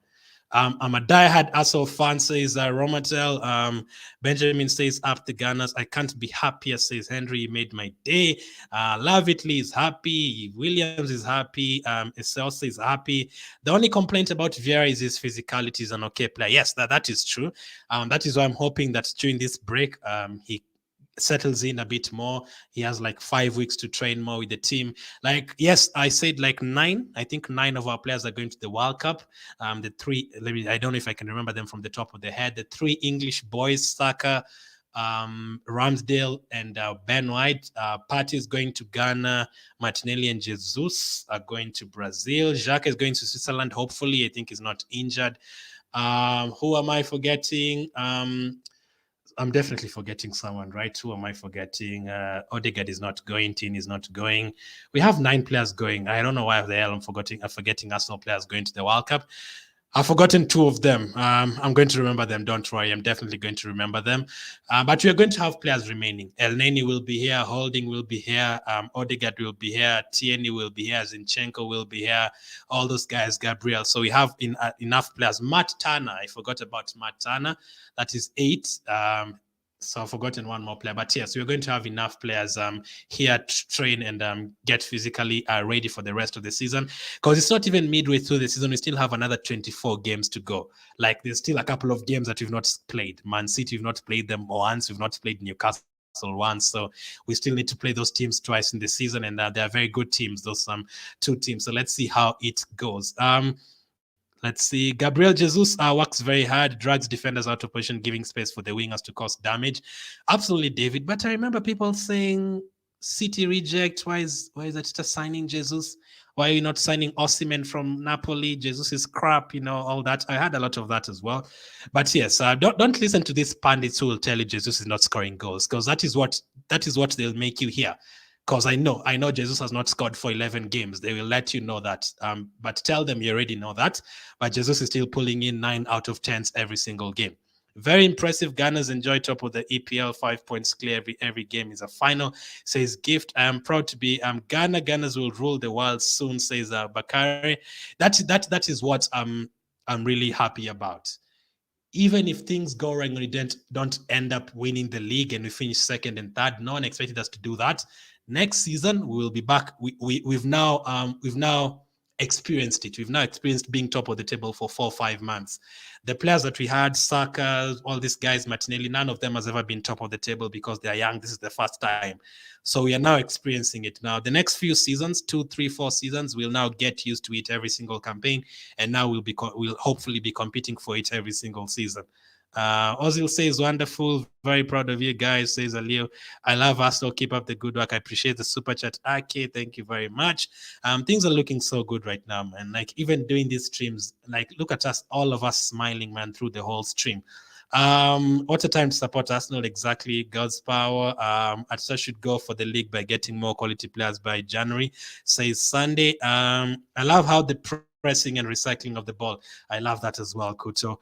I'm a diehard Arsenal fan, says Romatel. Benjamin says, up the Gunners. I can't be happier, says Henry. You made my day. Lavitly is happy. Williams is happy. Excelsa is happy. The only complaint about Vieira is his physicality. Is an okay player. Yes, that is true. That is why I'm hoping that during this break, he settles in a bit more. He has like 5 weeks to train more with the team. Like, yes, I said like 9. I think 9 of our players are going to the World Cup. The 3, I don't know if I can remember them from the top of the head. The 3 English boys, Saka, Ramsdale, and Ben White. Partey is going to Ghana. Martinelli and Jesus are going to Brazil. Jacques is going to Switzerland. Hopefully, I think he's not injured. Who am I forgetting? I'm definitely forgetting someone, right? Who am I forgetting? Odegaard is not going. Tin is not going. We have 9 players going. I don't know why the hell I'm forgetting Arsenal players going to the World Cup. I've forgotten 2 of them. I'm going to remember them. Don't worry. I'm definitely going to remember them. But we are going to have players remaining. El Neni will be here. Holding will be here. Odegaard will be here. Tierney will be here. Zinchenko will be here. All those guys, Gabriel. So we have enough players. Matt Turner. I forgot about Matt Turner. That is 8. So I've forgotten one more player. But yes, we're going to have enough players here to train and get physically ready for the rest of the season. Because it's not even midway through the season. We still have another 24 games to go. Like, there's still a couple of games that we've not played. Man City, we've not played them once. We've not played Newcastle once. So we still need to play those teams twice in the season. And they are very good teams, those 2 teams. So let's see how it goes. Let's see. Gabriel Jesus works very hard, drags defenders out of position, giving space for the wingers to cause damage. Absolutely, David. But I remember people saying City reject. Why is Arteta signing Jesus? Why are you not signing Osimhen from Napoli? Jesus is crap, all that. I had a lot of that as well. But yes, don't listen to these pundits who will tell you Jesus is not scoring goals, because that is what they'll make you hear. Because I know Jesus has not scored for 11 games. They will let you know that. But tell them you already know that. But Jesus is still pulling in 9 out of 10s every single game. Very impressive. Gunners enjoy top of the EPL. 5 points clear. Every game is a final. Says Gift. I am proud to be Ghana. Gunners will rule the world soon, says Bakari. That is what I'm really happy about. Even if things go wrong and we don't end up winning the league and we finish 2nd and 3rd, no one expected us to do that. Next season we will be back. We've now experienced it. We've now experienced being top of the table for 4 or 5 months. The players that we had, Saka, all these guys, Martinelli, none of them has ever been top of the table because they're young. This is the first time. So we are now experiencing it. Now, the next few seasons, 2, 3, 4 seasons, we'll now get used to it every single campaign. And now we'll hopefully be competing for it every single season. Ozil says, wonderful, very proud of you guys, says Alio. I love Arsenal, keep up the good work. I appreciate the super chat. Okay, thank you very much. Things are looking so good right now, man. Like, even doing these streams, like, look at us, all of us smiling, man, through the whole stream. What a time to support Arsenal, exactly. God's power. Arteta should go for the league by getting more quality players by January, says Sunday. I love how the pressing and recycling of the ball. I love that as well, Kuto.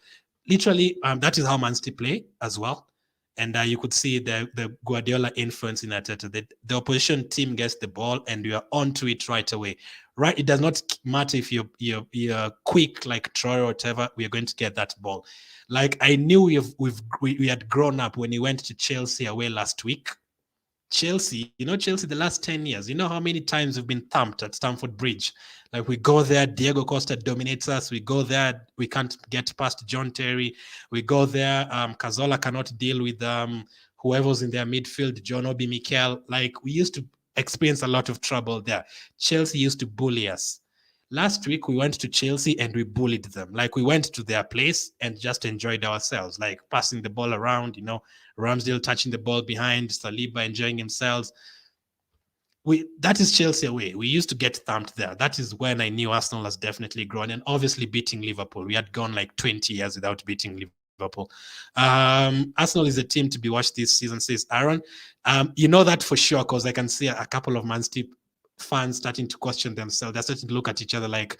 Literally, that is how Man City play as well. And you could see the Guardiola influence in Arteta. The opposition team gets the ball and you are onto it right away. Right? It does not matter if you're quick like Troy or whatever. We are going to get that ball. Like, I knew we had grown up when he went to Chelsea away last week. Chelsea, Chelsea the last 10 years, you know how many times we've been thumped at Stamford Bridge. Like, we go there, Diego Costa dominates us. We go there, we can't get past John Terry. We go there, Cazorla cannot deal with whoever's in their midfield, John Obi Mikel. Like, we used to experience a lot of trouble there. Chelsea used to bully us. Last week, we went to Chelsea and we bullied them. Like, we went to their place and just enjoyed ourselves, like passing the ball around, Ramsdale touching the ball behind, Saliba enjoying himself. That is Chelsea away. We used to get thumped there. That is when I knew Arsenal has definitely grown, and obviously beating Liverpool. We had gone like 20 years without beating Liverpool. Arsenal is a team to be watched this season, says Aaron. You know that for sure, because I can see a couple of Man City fans starting to question themselves. They're starting to look at each other like,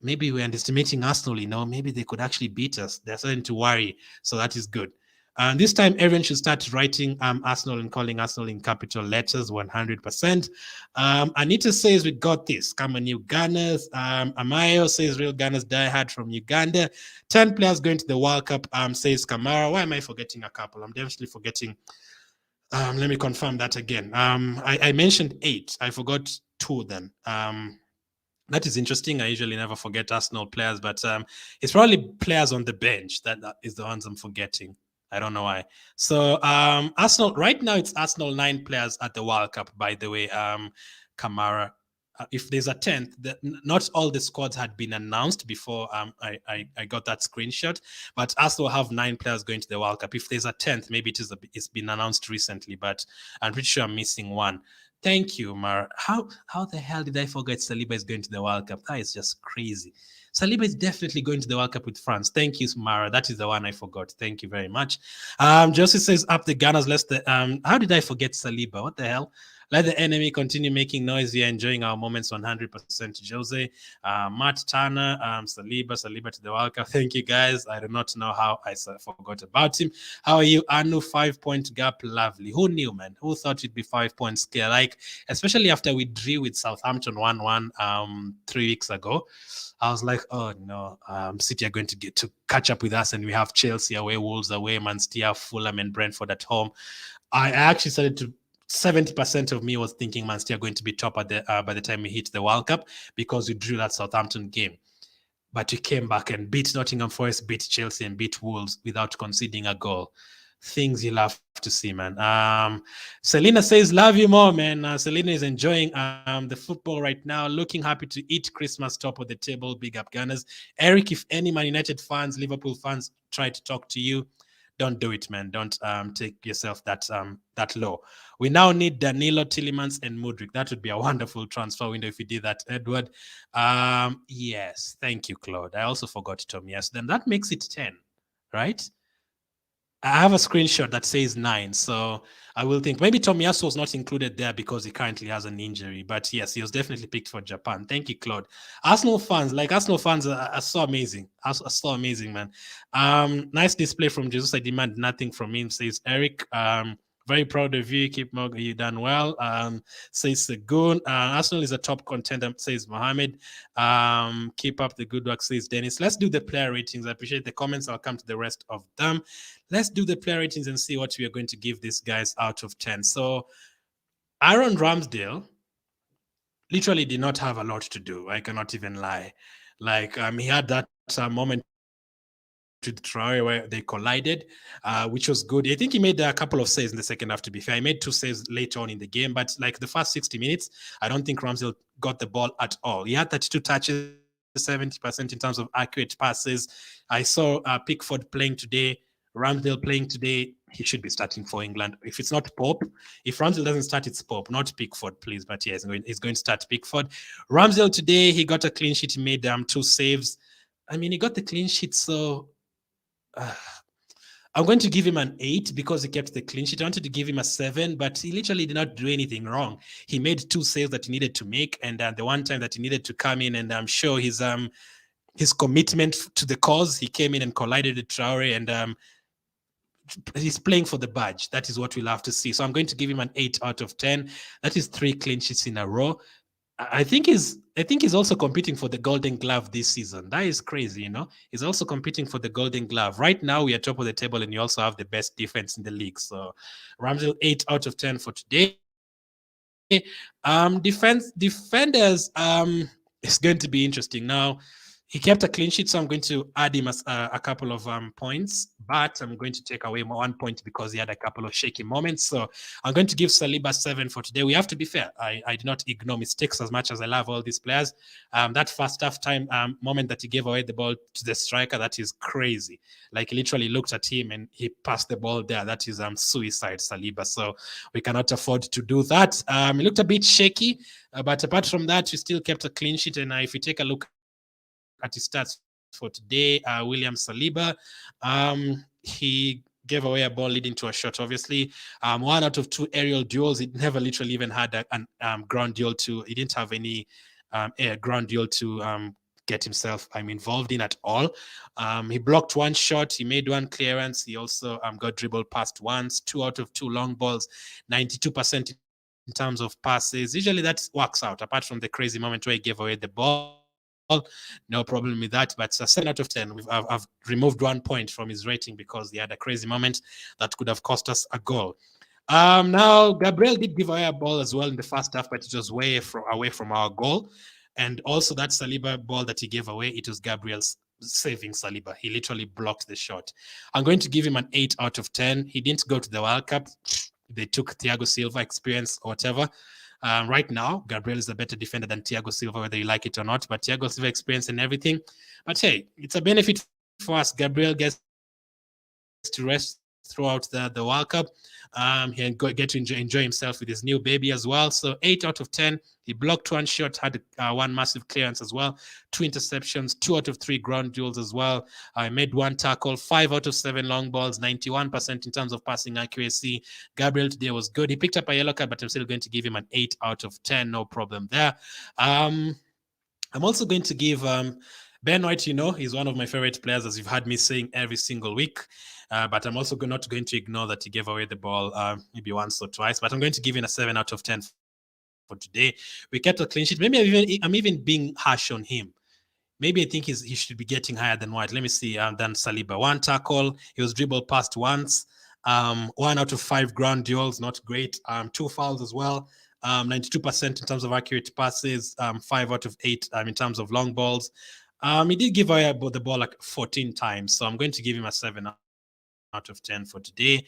maybe we're underestimating Arsenal, maybe they could actually beat us. They're starting to worry. So that is good. And this time, everyone should start writing Arsenal and calling Arsenal in capital letters 100%. Anita says, we got this. Come on, you Gunners. Amayo says, real Gunners die hard from Uganda. 10 players going to the World Cup, says Kamara. Why am I forgetting a couple? I'm definitely forgetting. Let me confirm that again. I mentioned 8. I forgot 2 then. That is interesting. I usually never forget Arsenal players, but it's probably players on the bench that is the ones I'm forgetting. I don't know why. So Arsenal, right now it's Arsenal 9 players at the World Cup, by the way. Kamara, if there's a 10th, not all the squads had been announced before I got that screenshot, but Arsenal have 9 players going to the World Cup. If there's a 10th, maybe it's been announced recently, but I'm pretty sure I'm missing one. Thank you, Mara. How the hell did I forget Saliba is going to the World Cup? That is just crazy. Saliba is definitely going to the World Cup with France. Thank you, Mara. That is the one I forgot. Thank you very much. Josie says, up the Gunners. How did I forget Saliba? What the hell? Let the enemy continue making noise. We are enjoying our moments 100%. Jose, Matt Turner, Saliba to the World Cup. Thank you, guys. I do not know how I forgot about him. How are you, Anu? 5-point gap. Lovely. Who knew, man? Who thought it'd be 5 points scale? Like, especially after we drew with Southampton 1-1 3 weeks ago. I was like, oh no, City are going to get to catch up with us, and we have Chelsea away, Wolves away, Man City, Fulham, and Brentford at home. I actually started to 70% of me was thinking Man City are going to be top at by the time we hit the World Cup, because we drew that Southampton game. But we came back and beat Nottingham Forest, beat Chelsea, and beat Wolves without conceding a goal. Things you love to see, man. Selena says, love you more, man. Selena is enjoying the football right now, looking happy to eat Christmas top of the table. Big up, Gunners. Eric, if any Man United fans, Liverpool fans try to talk to you, don't do it, man. Don't take yourself that low. We now need Danilo, Tielemans, and Mudryk. That would be a wonderful transfer window if you did that, Edward. Yes, thank you, Claude. I also forgot Tom. Yes, then that makes it 10, right? I have a screenshot that says 9, so I will think maybe Tomiyasu was not included there because he currently has an injury. But yes, he was definitely picked for Japan. Thank you, Claude. Arsenal fans are so amazing. Are so amazing, man. Nice display from Jesus. I demand nothing from him, says Eric. Very proud of you. Keep Morgan, you done well. Says Segun. Arsenal is a top contender, says Mohammed. Keep up the good work, says Dennis. Let's do the player ratings. I appreciate the comments. I'll come to the rest of them. Let's do the player ratings and see what we are going to give these guys out of 10. So Aaron Ramsdale literally did not have a lot to do. I cannot even lie. Like he had that moment to Traore where they collided, which was good. I think he made a couple of saves in the second half, to be fair. He made 2 saves later on in the game, but like the first 60 minutes, I don't think Ramsdale got the ball at all. He had 32 touches, 70% in terms of accurate passes. I saw Pickford playing today, Ramsdale playing today. He should be starting for England. If it's not Pope, if Ramsdale doesn't start, it's Pope, not Pickford, please. But yeah, he's going to start Pickford. Ramsdale today, he got a clean sheet. He made 2 saves. I mean, he got the clean sheet, so I'm going to give him an 8 because he kept the clean sheet. I wanted to give him a 7, but he literally did not do anything wrong. He made 2 saves that he needed to make, and the one time that he needed to come in and show his commitment to the cause, he came in and collided with Traore, and he's playing for the badge. That is what we'll have to see. So I'm going to give him an 8 out of 10. That is 3 clean sheets in a row. I think he's also competing for the Golden Glove this season. That is crazy, you know. He's also competing for the Golden Glove. Right now, we are top of the table, and you also have the best defense in the league. So Ramsdale, 8 out of 10 for today. Defenders, it's going to be interesting. Now, he kept a clean sheet, so I'm going to add him a couple of points, but I'm going to take away 1 point because he had a couple of shaky moments. So I'm going to give Saliba 7 for today. We have to be fair. I do not ignore mistakes as much as I love all these players. That first half time moment that he gave away the ball to the striker, that is crazy. Like, he literally looked at him and he passed the ball there. That is suicide, Saliba. So we cannot afford to do that. He looked a bit shaky, but apart from that, we still kept a clean sheet. And if you take a look at his stats for today, William Saliba, he gave away a ball leading to a shot, obviously. 1 out of 2 aerial duels. He never literally even had a ground duel he didn't have any ground duel to get himself involved in at all. He blocked one shot, he made one clearance, he also got dribbled past once, 2 out of 2 long balls, 92% in terms of passes. Usually that works out, apart from the crazy moment where he gave away the ball. No problem with that. But 7 out of 10. I've removed 1 point from his rating because he had a crazy moment that could have cost us a goal. Now Gabriel did give away a ball as well in the first half, but it was away from our goal. And also that Saliba ball that he gave away, it was Gabriel's saving Saliba. He literally blocked the shot. I'm going to give him an 8 out of 10. He didn't go to the World Cup. They took Thiago Silva experience or whatever. Right now, Gabriel is a better defender than Thiago Silva, whether you like it or not. But Thiago Silva experience and everything. But hey, it's a benefit for us. Gabriel gets to rest throughout the World Cup. He get to enjoy himself with his new baby as well. So 8 out of 10. He blocked one shot, had one massive clearance as well, 2 interceptions, 2 out of 3 ground duels as well. I made 1 tackle, 5 out of 7 long balls, 91% in terms of passing accuracy. Gabriel today was good. He picked up a yellow card, but I'm still going to give him an 8 out of 10. No problem there. I'm also going to give Ben White, he's one of my favorite players, as you've heard me saying every single week. But I'm also not going to ignore that he gave away the ball maybe once or twice. But I'm going to give him a 7 out of 10 for today. We kept a clean sheet. Maybe I'm even being harsh on him. Maybe I think he should be getting higher than White. Let me see. Than Saliba. 1 tackle. He was dribbled past once. 1 out of 5 ground duels. Not great. 2 fouls as well. 92% in terms of accurate passes. 5 out of 8 in terms of long balls. He did give away the ball like 14 times. So I'm going to give him a 7 out of 10 for today.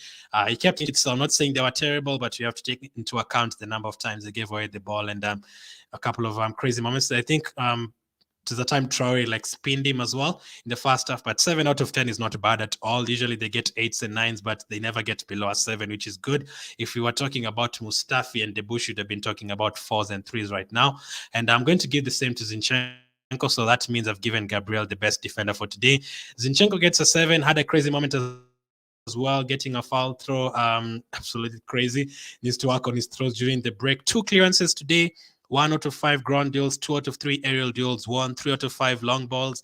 He kept it. So I'm not saying they were terrible, but you have to take into account the number of times they gave away the ball and a couple of crazy moments. I think to the time Traore like spinned him as well in the first half, but 7 out of 10 is not bad at all. Usually they get 8s and 9s, but they never get below a 7, which is good. If we were talking about Mustafi and Debush, should have been talking about 4s and 3s right now. And I'm going to give the same to Zinchenko, so that means I've given Gabriel the best defender for today. Zinchenko gets a 7, had a crazy moment as well, getting a foul throw. Absolutely crazy. Needs to work on his throws during the break. 2 clearances today. 1 out of 5 ground duels, 2 out of 3 aerial duels, 3 out of 5 long balls.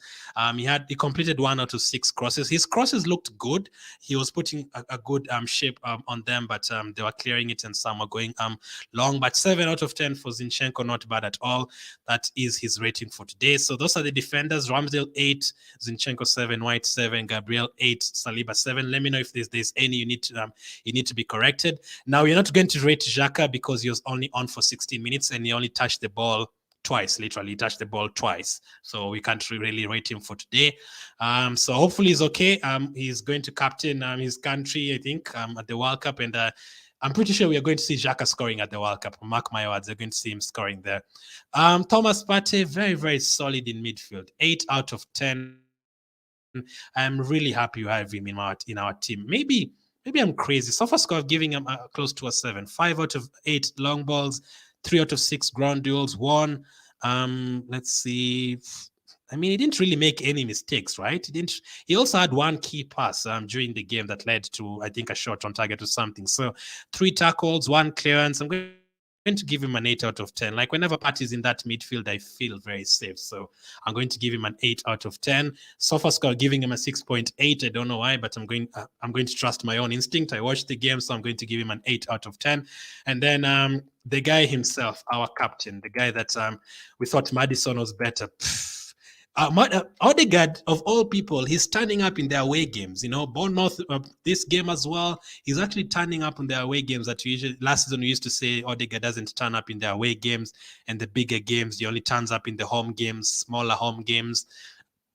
He completed 1 out of 6 crosses. His crosses looked good. He was putting a good shape on them, but they were clearing it and some were going long. But 7 out of 10 for Zinchenko, not bad at all. That is his rating for today. So those are the defenders: Ramsdale 8, Zinchenko 7, White 7, Gabriel 8, Saliba 7. Let me know if there's any you need to be corrected. Now you're not going to rate Xhaka because he was only on for 16 minutes and he only touched the ball twice, literally touched the ball twice. So we can't really rate him for today. So hopefully he's okay. He's going to captain his country, I think, at the World Cup. And I'm pretty sure we are going to see Xhaka scoring at the World Cup. Mark my words, they're going to see him scoring there. Thomas Partey, very, very solid in midfield. 8 out of 10. I'm really happy to have him in our team. Maybe I'm crazy. SofaScore giving him close to a 7. 5 out of 8 long balls, 3 out of 6 ground duels, 1. Let's see. I mean, he didn't really make any mistakes, right? He also had 1 key pass during the game that led to, I think, a shot on target or something. So 3 tackles, 1 clearance. I'm going to give him an 8 out of 10. Like whenever Partey's in that midfield, I feel very safe. So I'm going to give him an 8 out of 10. SofaScore giving him a 6.8. I don't know why, but I'm going to trust my own instinct. I watched the game, so I'm going to give him an 8 out of 10. And then the guy himself, our captain, the guy that we thought Maddison was better. Odegaard, of all people, he's turning up in their away games. Bournemouth, this game as well, he's actually turning up in their away games that last season we used to say Odegaard doesn't turn up in their away games and the bigger games. He only turns up in the home games, smaller home games.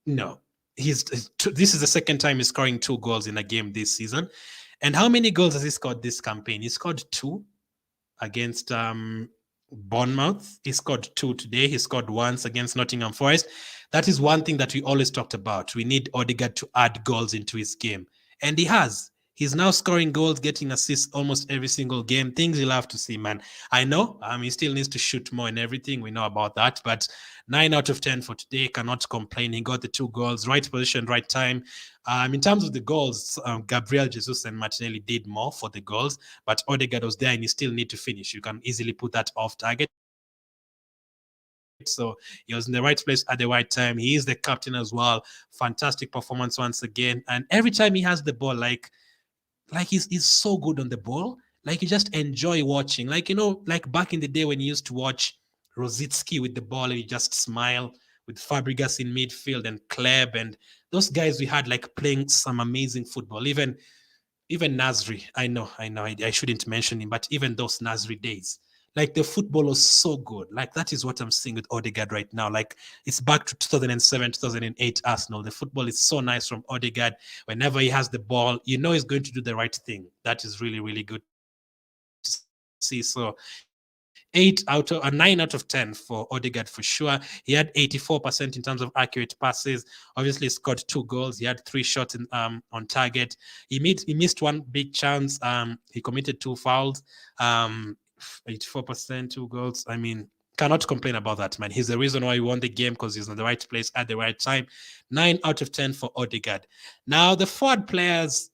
No, this is the second time he's scoring 2 goals in a game this season. And how many goals has he scored this campaign? He scored 2 against Bournemouth. He scored 2 today. He scored once against Nottingham Forest. That is one thing that we always talked about. We need Odegaard to add goals into his game. And he has. He's now scoring goals, getting assists almost every single game. Things you'll have to see, man. I know he still needs to shoot more and everything. We know about that. But 9 out of 10 for today. Cannot complain. He got the 2 goals. Right position, right time. In terms of the goals, Gabriel Jesus and Martinelli did more for the goals. But Odegaard was there and he still need to finish. You can easily put that off target. So he was in the right place at the right time. He is the captain as well. Fantastic performance once again. And every time he has the ball, like he's so good on the ball. Like you just enjoy watching. Like, like back in the day when you used to watch Rosicki with the ball and you just smile, with Fabregas in midfield and Kleb and those guys we had like playing some amazing football. Even Nasri, I shouldn't mention him, but even those Nasri days, like the football was so good. Like that is what I'm seeing with Odegaard right now. Like it's back to 2007, 2008 Arsenal. The football is so nice from Odegaard. Whenever he has the ball, he's going to do the right thing. That is really, really good to see. So 9 out of 10 for Odegaard for sure. He had 84% in terms of accurate passes. Obviously, he scored 2 goals. He had 3 shots on target. He missed one big chance. He committed 2 fouls. 84%, 2 goals. I mean, cannot complain about that, man. He's the reason why he won the game, because he's in the right place at the right time. 9 out of 10 for Odegaard. Now, the forward players,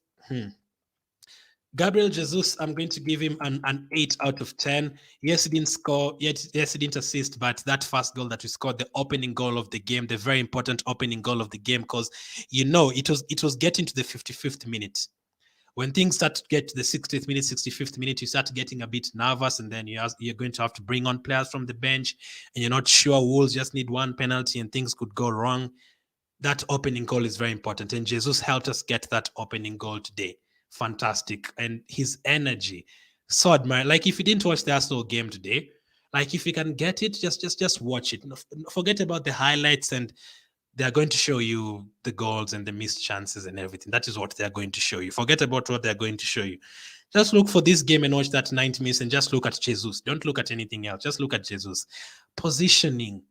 Gabriel Jesus, I'm going to give him an 8 out of 10. Yes, he didn't score. Yes, he didn't assist, but that first goal that we scored, the opening goal of the game, the very important opening goal of the game, because it was getting to the 55th minute. When things start to get to the 60th minute, 65th minute, you start getting a bit nervous, and then you're going to have to bring on players from the bench, and you're not sure. Wolves just need one penalty, and things could go wrong. That opening goal is very important, and Jesus helped us get that opening goal today. Fantastic. And his energy, so admire. Like if you didn't watch the Arsenal game today, like if you can get it, just watch it. Forget about the highlights, and they're going to show you the goals and the missed chances and everything. That is what they're going to show you. Forget about what they're going to show you. Just look for this game and watch that 90 minutes and just look at Jesus. Don't look at anything else. Just look at Jesus. Positioning.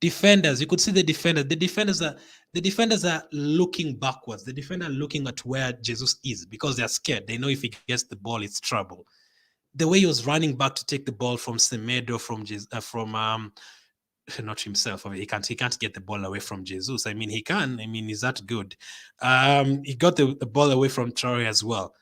Defenders, you could see the defenders. The defenders are looking backwards. The defender are looking at where Jesus is, because they're scared. They know if he gets the ball, it's trouble. The way he was running back to take the ball from Semedo, not himself. I mean, he can't get the ball away from Jesus. I mean, he can. I mean, he's that good. He got the ball away from Traore as well.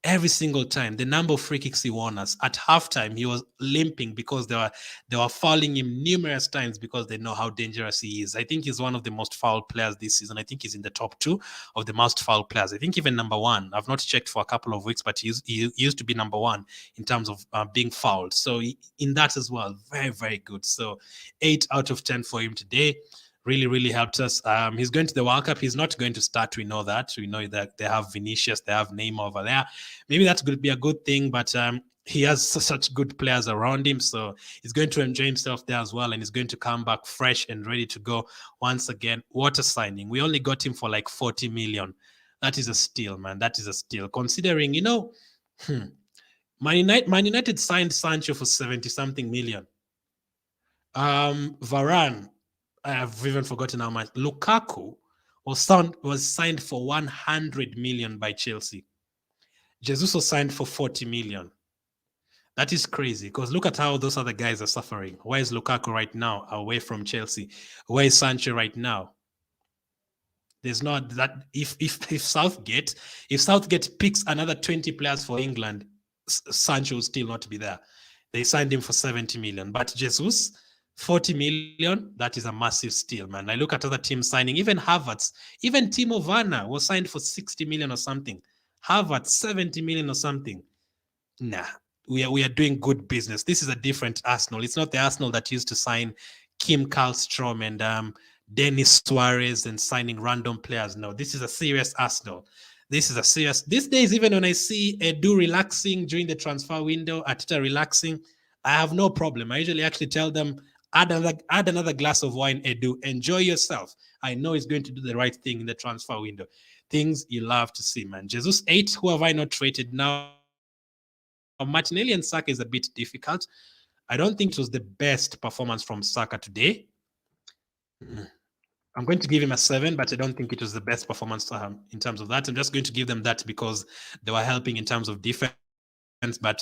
Every single time, the number of free kicks he won us. At halftime, he was limping because they were fouling him numerous times, because they know how dangerous he is. I think he's one of the most fouled players this season. I think he's in the top 2 of the most fouled players. I think even number 1. I've not checked for a couple of weeks, but he used to be number 1 in terms of being fouled. So in that as well, very, very good. So 8 out of 10 for him today. Really, really helped us. He's going to the World Cup. He's not going to start. We know that. We know that they have Vinicius, they have Neymar over there. Maybe that's going to be a good thing, but he has such good players around him, so he's going to enjoy himself there as well, and he's going to come back fresh and ready to go once again. What a signing. We only got him for like 40 million. That is a steal, man. That is a steal. Considering, Man United signed Sancho for 70-something million. Varane, I have even forgotten how much. Lukaku was signed for 100 million by Chelsea. Jesus was signed for 40 million. That is crazy, because look at how those other guys are suffering. Where is Lukaku right now, away from Chelsea? Where is Sancho right now? There's not that. If Southgate picks another 20 players for England, Sancho will still not be there. They signed him for 70 million, but Jesus, 40 million, that is a massive steal, man. I look at other teams signing, even Havertz, even Timo Werner was signed for 60 million or something. Havertz, 70 million or something. Nah, we are doing good business. This is a different Arsenal. It's not the Arsenal that used to sign Kim Karlstrom and Denis Suarez and signing random players. No, this is a serious Arsenal. These days, even when I see Edu relaxing during the transfer window, Arteta relaxing, I have no problem. I usually actually tell them, add another glass of wine, Edu. Enjoy yourself. I know he's going to do the right thing in the transfer window. Things you love to see, man. Jesus 8, who have I not rated now? Martinelli and Saka is a bit difficult. I don't think it was the best performance from Saka today. I'm going to give him a 7, but I don't think it was the best performance in terms of that. I'm just going to give them that because they were helping in terms of defense. But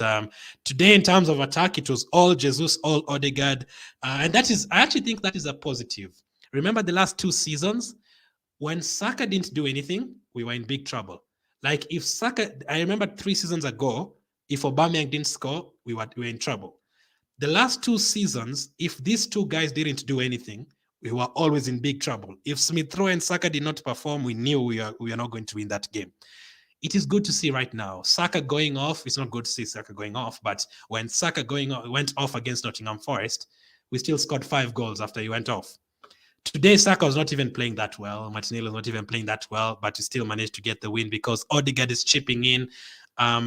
today, in terms of attack, it was all Jesus, all Odegaard. And I actually think that is a positive. Remember the last 2 seasons? When Saka didn't do anything, we were in big trouble. Like if Saka, I remember 3 seasons ago, if Aubameyang didn't score, we were in trouble. The last 2 seasons, if these two guys didn't do anything, we were always in big trouble. If Smith Rowe and Saka did not perform, we knew we are not going to win that game. It is good to see right now. Saka going off, it's not good to see Saka going off, but when Saka went off against Nottingham Forest, we still scored 5 goals after he went off. Today, Saka was not even playing that well. Martinelli was not even playing that well, but he still managed to get the win because Odegaard is chipping in.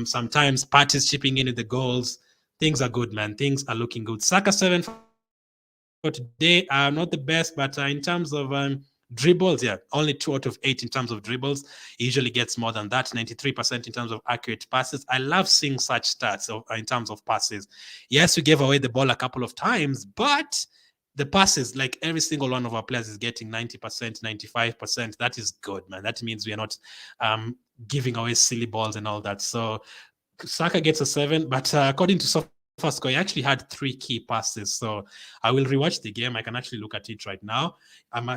Sometimes Pat is chipping in with the goals. Things are good, man. Things are looking good. Saka 7 for today. Not the best, but in terms of dribbles, yeah, only 2 out of 8 in terms of dribbles. He usually gets more than that, 93% in terms of accurate passes. I love seeing such stats in terms of passes. Yes, we gave away the ball a couple of times, but the passes, like every single one of our players is getting 90%, 95%. That is good, man. That means we are not giving away silly balls and all that. So Saka gets a 7, but according to SofaScore, he actually had 3 key passes. So I will rewatch the game. I can actually look at it right now.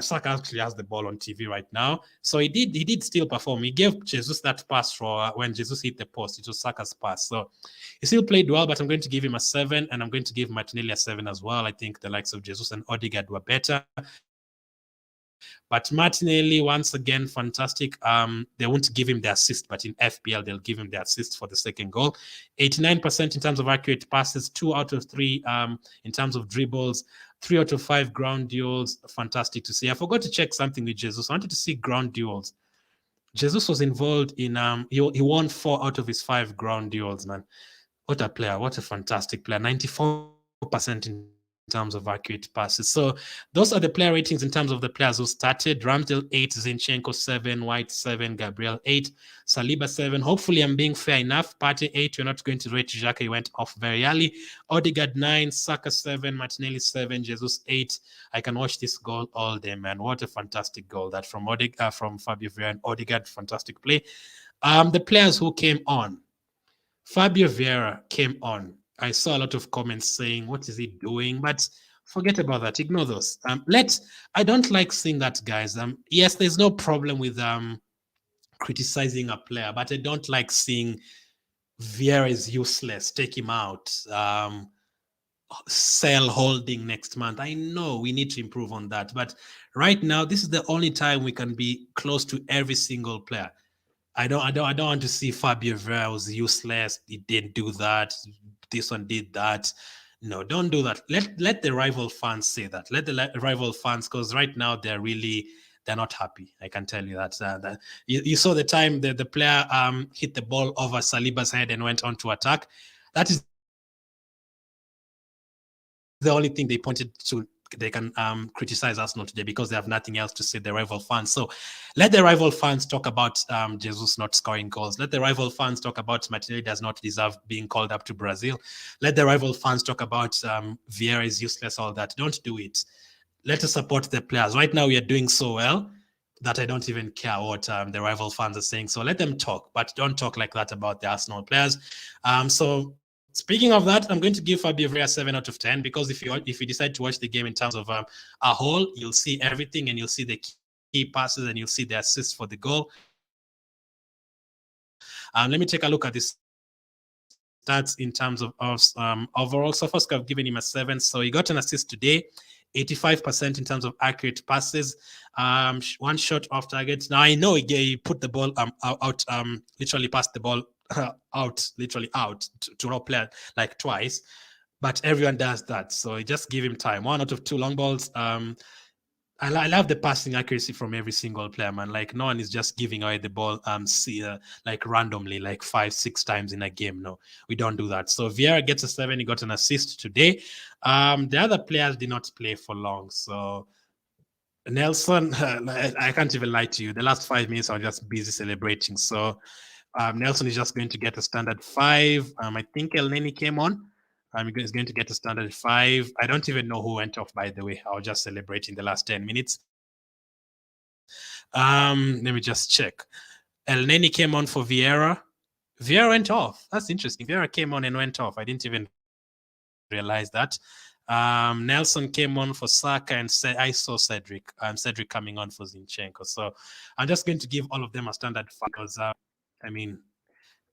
Saka actually has the ball on TV right now. So he did still perform. He gave Jesus that pass for when Jesus hit the post. It was Saka's pass. So he still played well, but I'm going to give him a 7, and I'm going to give Martinelli a 7 as well. I think the likes of Jesus and Odegaard were better. But Martinelli, once again, fantastic. They won't give him the assist, but in FPL, they'll give him the assist for the second goal. 89% in terms of accurate passes, 2 out of 3 in terms of dribbles, 3 out of 5 ground duels. Fantastic to see. I forgot to check something with Jesus. I wanted to see ground duels. Jesus was involved in, he won 4 out of his 5 ground duels, man. What a player. What a fantastic player. 94% in terms of accurate passes. So those are the player ratings in terms of the players who started. Ramsdale 8, Zinchenko 7, White 7, Gabriel 8, Saliba 7. Hopefully I'm being fair enough. Partey 8, you're not going to rate Xhaka, he went off very early. Odegaard 9, Saka 7, Martinelli 7, Jesus 8. I can watch this goal all day, man. What a fantastic goal that from Fabio Vieira and Odegaard. Fantastic play. The players who came on. Fabio Vieira came on. I saw a lot of comments saying, what is he doing? But forget about that. Ignore those. I don't like seeing that, guys. Yes, there's no problem with criticizing a player, but I don't like seeing Vieira is useless. Take him out. Sell Holding next month. I know we need to improve on that. But right now, this is the only time we can be close to every single player. I don't want to see Fabio Vieira was useless. He didn't do that. This one did that. No, don't do that. Let the rival fans say that. Let the rival fans, because right now they're not happy. I can tell you that. You saw the time the player hit the ball over Saliba's head and went on to attack. That is the only thing they pointed to. They can criticize Arsenal today because they have nothing else to say, the rival fans. So let the rival fans talk about Jesus not scoring goals. Let the rival fans talk about Martinelli does not deserve being called up to Brazil. Let the rival fans talk about Vieira is useless, all that. Don't do it. Let us support the players. Right now we are doing so well that I don't even care what the rival fans are saying. So let them talk, but don't talk like that about the Arsenal players. So speaking of that, I'm going to give Fabio Vieira 7 out of 10 because if you decide to watch the game in terms of a whole, you'll see everything and you'll see the key passes and you'll see the assists for the goal. Let me take a look at this stats in terms of overall. SofaScore have given him a 7, so he got an assist today. 85% in terms of accurate passes, 1 shot off target. Now I know he put the ball out, literally passed the ball out to no player like twice, but everyone does that. So just give him time. 1 out of 2 long balls. I love the passing accuracy from every single player, man. Like no one is just giving away the ball like randomly, like 5-6 times in a game. No, we don't do that. So Vieira gets a 7. He got an assist today. The other players did not play for long. So Nelson, I can't even lie to you. The last 5 minutes I was just busy celebrating. So Nelson is just going to get a standard 5. I think El Neni came on. He's going to get a standard 5. I don't even know who went off, by the way. I was just celebrating the last 10 minutes. Let me just check. El Neni came on for Vieira. Vieira went off. That's interesting. Vieira came on and went off. I didn't even realize that. Nelson came on for Saka, and I saw Cedric. Cedric coming on for Zinchenko. So I'm just going to give all of them a standard 5 because,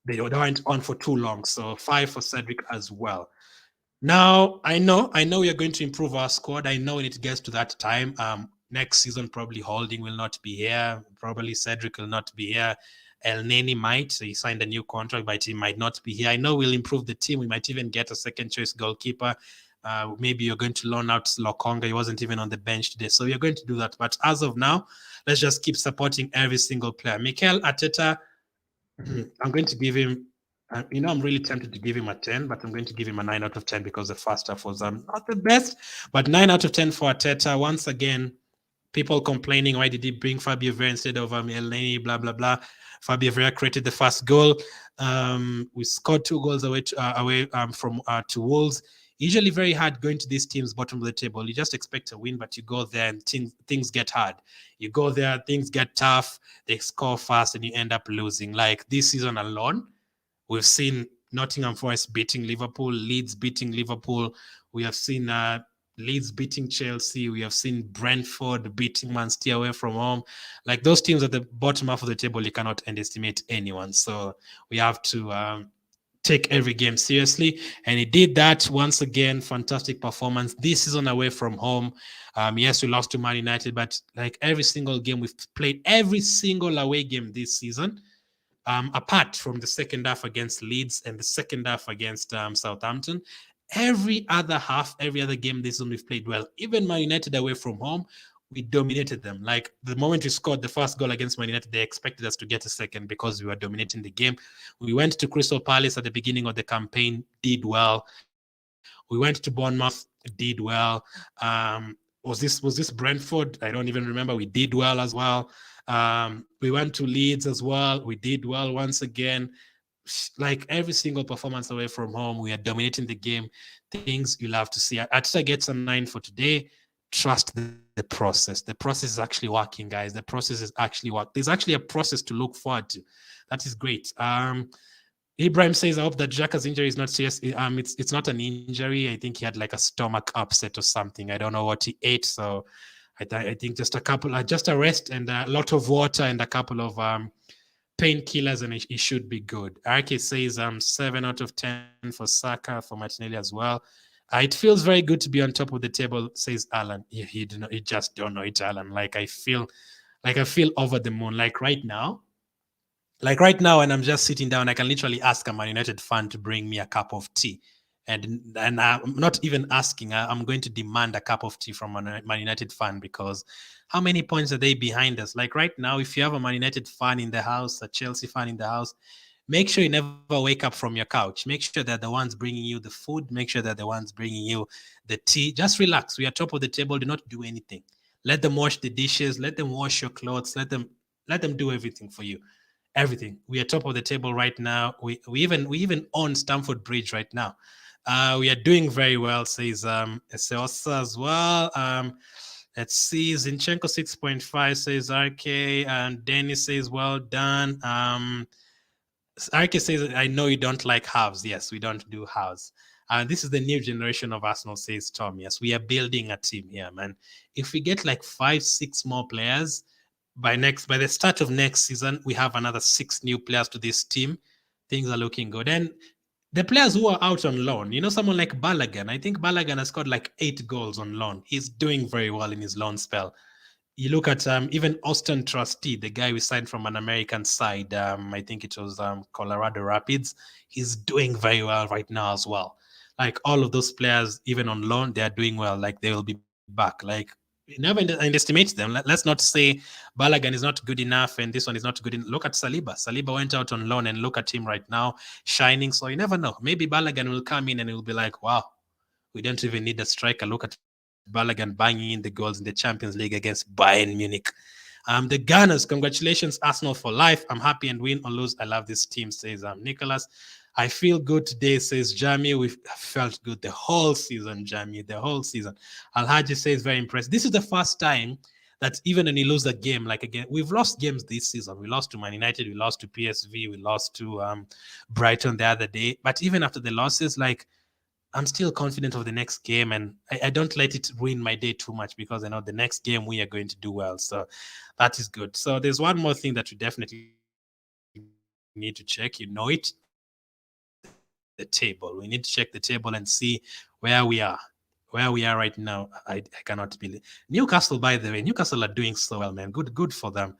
they weren't on for too long. So 5 for Cedric as well. Now, I know we are going to improve our squad. I know when it gets to that time, next season probably Holding will not be here. Probably Cedric will not be here. El Neni might. He signed a new contract, but he might not be here. I know we'll improve the team. We might even get a second choice goalkeeper. Maybe you're going to loan out Lokonga. He wasn't even on the bench today. So you're going to do that. But as of now, let's just keep supporting every single player. Mikel Arteta, I'm going to give him, I'm really tempted to give him a 10, but I'm going to give him a 9 out of 10 because the first half was not the best. But 9 out of 10 for Arteta. Once again, people complaining, why did he bring Fabio Vieira instead of Elneny, blah, blah, blah. Fabio Vieira created the first goal. We scored 2 goals away from to Wolves. Usually very hard going to these teams bottom of the table. You just expect a win, but you go there and things get hard. You go there, things get tough. They score fast and you end up losing. Like this season alone, we've seen Nottingham Forest beating Liverpool, Leeds beating Liverpool. We have seen Leeds beating Chelsea. We have seen Brentford beating Man City away from home. Like those teams at the bottom half of the table, you cannot underestimate anyone. So we have to take every game seriously. And he did that once again. Fantastic performance this season away from home. Yes, we lost to Man United, but like every single game we've played, every single away game this season, apart from the second half against Leeds and the second half against Southampton, every other half, every other game this season we've played well. Even Man United away from home, we dominated them. Like the moment we scored the first goal against Man United, they expected us to get a second because we were dominating the game. We went to Crystal Palace at the beginning of the campaign, did well. We went to Bournemouth, did well. Was this Brentford? I don't even remember. We did well as well. We went to Leeds as well. We did well once again. Like every single performance away from home, we are dominating the game. Things you'll have to see. Arteta gets a 9 for today. Trust the process. The process is actually working, guys. The process is actually work. There's actually a process to look forward to. That is great. Ibrahim says, I hope that Xhaka's injury is not serious. It's not an injury. I think he had like a stomach upset or something. I don't know what he ate. So I think just a rest and a lot of water and a couple of painkillers, and he should be good. RK says 7 out of 10 for Saka, for Martinelli as well. It feels very good to be on top of the table, says Alan. You just don't know it, Alan. Like I feel over the moon. Like right now, when I'm just sitting down, I can literally ask a Man United fan to bring me a cup of tea. And I'm not even asking. I'm going to demand a cup of tea from a Man United fan because how many points are they behind us? Like right now, if you have a Man United fan in the house, a Chelsea fan in the house, make sure you never wake up from your couch. Make sure that the ones bringing you the food, make sure that the ones bringing you the tea, just relax. We are top of the table. Do not do anything. Let them wash the dishes. Let them wash your clothes. Let them do everything for you. Everything. We are top of the table right now. We even own Stamford Bridge right now. We are doing very well, says Eseosa as well. Let's see. Zinchenko 6.5 says RK. And Dennis says, well done. RK says, I know you don't like halves. Yes, we don't do halves. This is the new generation of Arsenal, says Tom. Yes, we are building a team here, man. If we get like 5-6 more players, by the start of next season, we have another 6 new players to this team. Things are looking good. And the players who are out on loan, someone like Balogun, I think Balogun has scored like 8 goals on loan. He's doing very well in his loan spell. You look at even Austin Trustee, the guy we signed from an American side. I think it was Colorado Rapids. He's doing very well right now as well. Like all of those players, even on loan, they are doing well. Like they will be back. Like never underestimate them. Let's not say Balogun is not good enough and this one is not good enough. Look at Saliba. Saliba went out on loan and look at him right now shining. So you never know. Maybe Balogun will come in and it will be like, wow, we don't even need a striker. Look at Balogun banging in the goals in the Champions League against Bayern Munich. The Gunners, congratulations, Arsenal for life. I'm happy and win or lose. I love this team, says Nicholas. I feel good today, says Jamie. We've felt good the whole season, Jamie, the whole season. Alhaji says, very impressed. This is the first time that even when you lose a game, like again, we've lost games this season. We lost to Man United, we lost to PSV, we lost to Brighton the other day. But even after the losses, like, I'm still confident of the next game, and I don't let it ruin my day too much because I know the next game we are going to do well. So that is good. So there's one more thing that we definitely need to check. You know it. The transfer window is open. the table. We need to check the table and see where we are. Where we are right now, I cannot believe. Newcastle, by the way, Newcastle are doing so well, man. Good for them.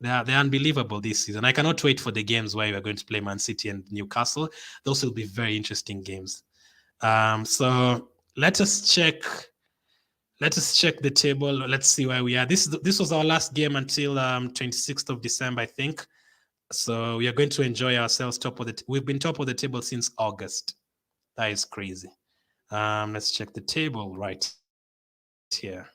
They're unbelievable this season. I cannot wait for the games where we're going to play Man City and Newcastle. Those will be very interesting games. So let us check the table. Let's see where we are. This was our last game until 26th of December, I think. So we are going to enjoy ourselves. We've been top of the table since August. That is crazy. Let's check the table right here.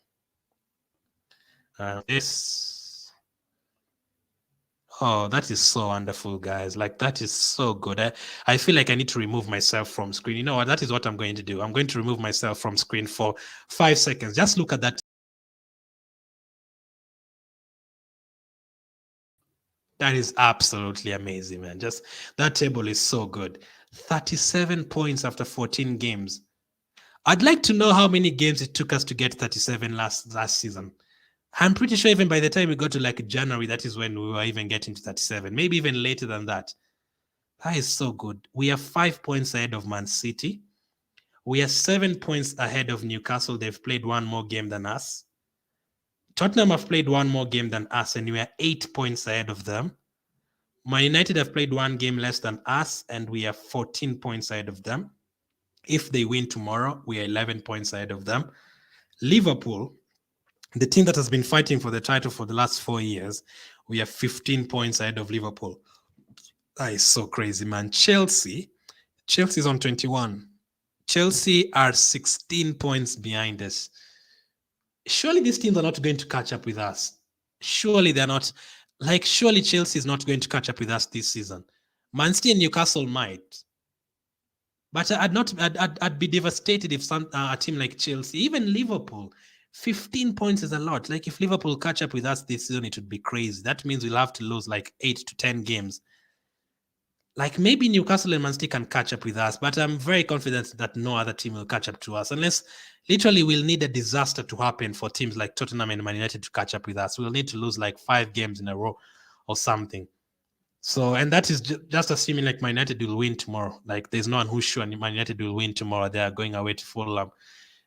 Oh, that is so wonderful, guys. Like, that is so good. I feel like I need to remove myself from screen. You know what? That is what I'm going to do. I'm going to remove myself from screen for 5 seconds. Just look at that. That is absolutely amazing, man. Just that table is so good. 37 points after 14 games. I'd like to know how many games it took us to get 37 last season. I'm pretty sure even by the time we got to like January, that is when we were even getting to 37, maybe even later than that. That is so good. We are 5 points ahead of Man City. We are 7 points ahead of Newcastle. They've played one more game than us. Tottenham have played one more game than us, and we are 8 points ahead of them. Man United have played one game less than us, and we are 14 points ahead of them. If they win tomorrow, we are 11 points ahead of them. Liverpool, the team that has been fighting for the title for the last 4 years, we are 15 points ahead of Liverpool. That is so crazy, man. Chelsea is on 21. Chelsea are 16 points behind us. Surely these teams are not going to catch up with us. Surely they're not. Like, surely Chelsea is not going to catch up with us this season. Man City and Newcastle might. But I'd be devastated if a team like Chelsea, even Liverpool, 15 points is a lot. Like, if Liverpool catch up with us this season, it would be crazy. That means we'll have to lose like 8 to 10 games. Like, maybe Newcastle and Man City can catch up with us, but I'm very confident that no other team will catch up to us, unless literally we'll need a disaster to happen for teams like Tottenham and Man United to catch up with us. We'll need to lose like 5 games in a row or something. So, and that is just assuming like Man United will win tomorrow. Like, there's no one who's sure Man United will win tomorrow. They are going away to Fulham.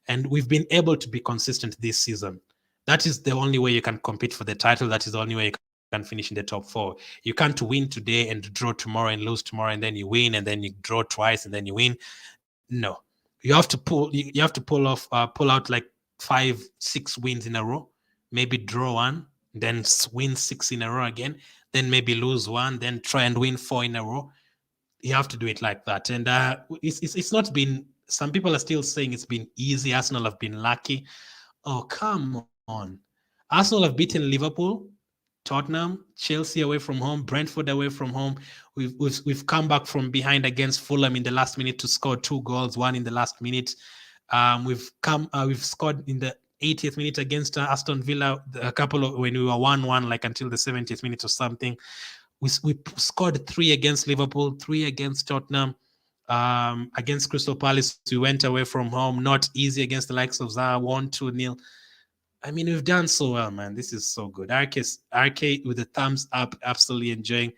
And we've been able to be consistent this season. That is the only way you can compete for the title. That is the only way you can finish in the top 4. You can't win today and draw tomorrow and lose tomorrow, and then you win, and then you draw twice and then you win. No, you have to pull out like 5-6 wins in a row, maybe draw 1, then win 6 in a row again, then maybe lose 1, then try and win 4 in a row. You have to do it like that. And it's not been, some people are still saying it's been easy. Arsenal have been lucky. Oh, come on. Arsenal have beaten Liverpool, Tottenham, Chelsea away from home, Brentford away from home. We've come back from behind against Fulham in the last minute to score 2 goals, 1 in the last minute. We've scored in the 80th minute against Aston Villa, a couple of when we were 1-1, like until the 70th minute or something. We scored 3 against Liverpool, 3 against Tottenham. Against Crystal Palace, we went away from home. Not easy against the likes of Zaha, 1-2-0. I mean, we've done so well, man. This is so good. RK with the thumbs up, absolutely enjoying.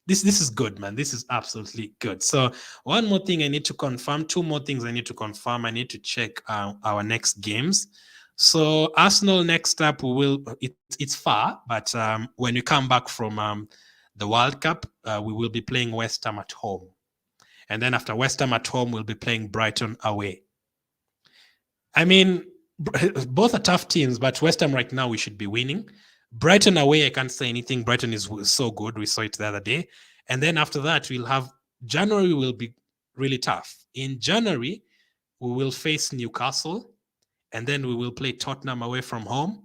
This is good, man. This is absolutely good. So one more thing I need to confirm, 2 more things I need to confirm. I need to check our next games. So Arsenal next up, it's far, but when we come back from the World Cup, we will be playing West Ham at home. And then after West Ham at home, we'll be playing Brighton away. I mean, both are tough teams, but West Ham right now, we should be winning. Brighton away, I can't say anything. Brighton is so good. We saw it the other day. And then after that, January will be really tough. In January, we will face Newcastle, and then we will play Tottenham away from home,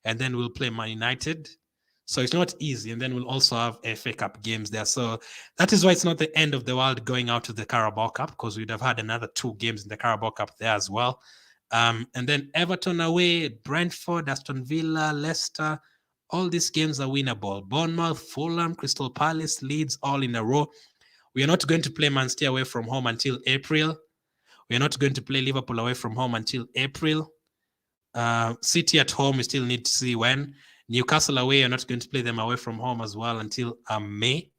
and then we'll play Man United. So it's not easy. And then we'll also have FA Cup games there. So that is why it's not the end of the world going out to the Carabao Cup, because we'd have had another 2 games in the Carabao Cup there as well. And then Everton away, Brentford, Aston Villa, Leicester. All these games are winnable. Bournemouth, Fulham, Crystal Palace, Leeds, all in a row. We are not going to play Man City away from home until April. We are not going to play Liverpool away from home until April. City at home, we still need to see when. Newcastle away, you're not going to play them away from home as well until May.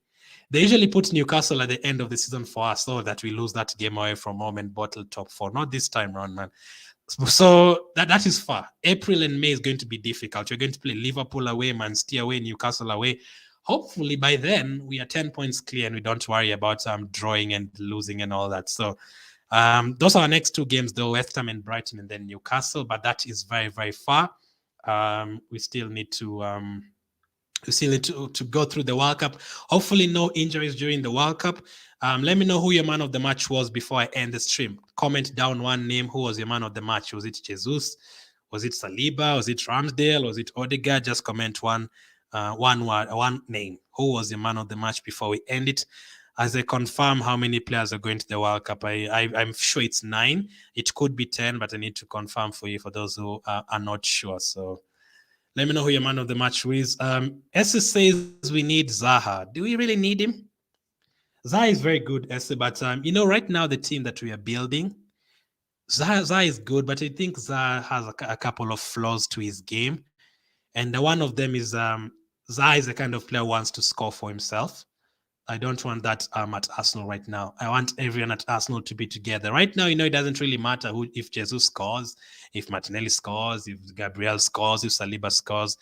They usually put Newcastle at the end of the season for us so that we lose that game away from home and bottle top 4. Not this time round, man. So that is far. April and May is going to be difficult. You're going to play Liverpool away, Man City away, Newcastle away. Hopefully by then we are 10 points clear and we don't worry about drawing and losing and all that. So those are our next 2 games, though, West Ham and Brighton and then Newcastle. But that is very, very far. We still need to go through the World Cup. Hopefully no injuries during the World Cup. Let me know who your man of the match was before I end the stream. Comment down one name. Who was your man of the match? Was it Jesus? Was it Saliba? Was it Ramsdale? Was it Odegaard? Just comment one word, one name. Who was your man of the match before we end it? As I confirm how many players are going to the World Cup, I'm sure it's 9. It could be 10, but I need to confirm for you for those who are not sure. So let me know who your man of the match is. Esse says we need Zaha. Do we really need him? Zaha is very good, Esse, but right now the team that we are building, Zaha is good, but I think Zaha has a couple of flaws to his game. And one of them is Zaha is the kind of player who wants to score for himself. I don't want that at Arsenal right now. I want everyone at Arsenal to be together. Right now, it doesn't really matter if Jesus scores, if Martinelli scores, if Gabriel scores, if Saliba scores.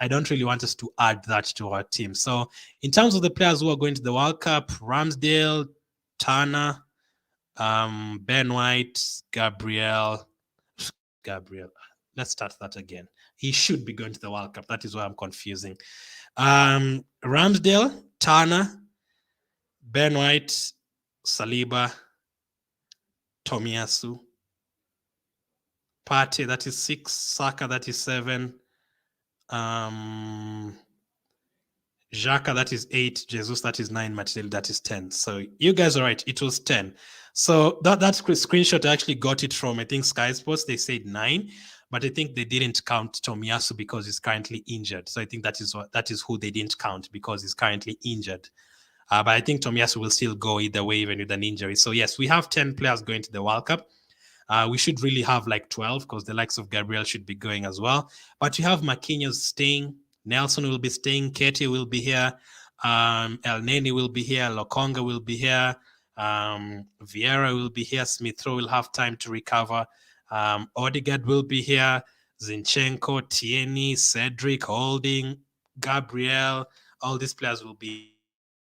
I don't really want us to add that to our team. So in terms of the players who are going to the World Cup, Ramsdale, Turner, Ben White, Gabriel. Let's start that again. He should be going to the World Cup. That is why I'm confusing. Ramsdale, Turner, Ben White, Saliba, Tomiyasu, Partey, that is 6, Saka, that is 7, Xhaka, that is 8, Jesus, that is 9, Martinelli, that is 10. So you guys are right, it was 10. So that screenshot, I actually got it from, I think, Sky Sports. They said 9, but I think they didn't count Tomiyasu because he's currently injured. So I think that is who they didn't count because he's currently injured. But I think Tomiyasu will still go either way, even with an injury. So yes, we have 10 players going to the World Cup. We should really have like 12 because the likes of Gabriel should be going as well. But you have Marquinhos staying. Nelson will be staying. Ketia will be here. El Neni will be here. Lokonga will be here. Vieira will be here. Smith Rowe will have time to recover. Odegaard will be here. Zinchenko, Tierney, Cedric, Holding, Gabriel. All these players will be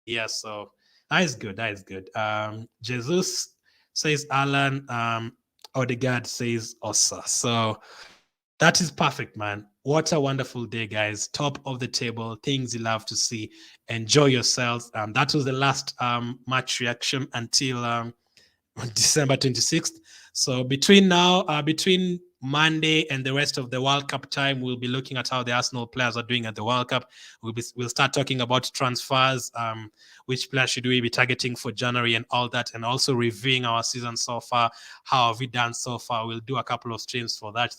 here. So that is good. Jesus says Alan. Odegaard says Osa. So that is perfect, man. What a wonderful day, guys. Top of the table, things you love to see. Enjoy yourselves. That was the last match reaction until December 26th. So between Monday and the rest of the World Cup time, we'll be looking at how the Arsenal players are doing at the World Cup. We'll start talking about transfers, which players should we be targeting for January and all that, and also reviewing our season so far. How have we done so far? We'll do a couple of streams for that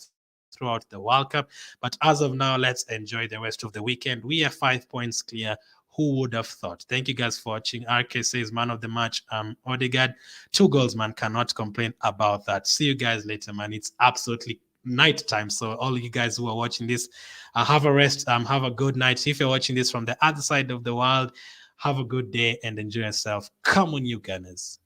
throughout the World Cup. But as of now, let's enjoy the rest of the weekend. We are 5 points clear. Who would have thought? Thank you guys for watching. RK says man of the match, Odegaard. 2 goals, man. Cannot complain about that. See you guys later, man. It's absolutely night time. So all you guys who are watching this, have a rest. Have a good night. If you're watching this from the other side of the world, have a good day and enjoy yourself. Come on, you Gunners.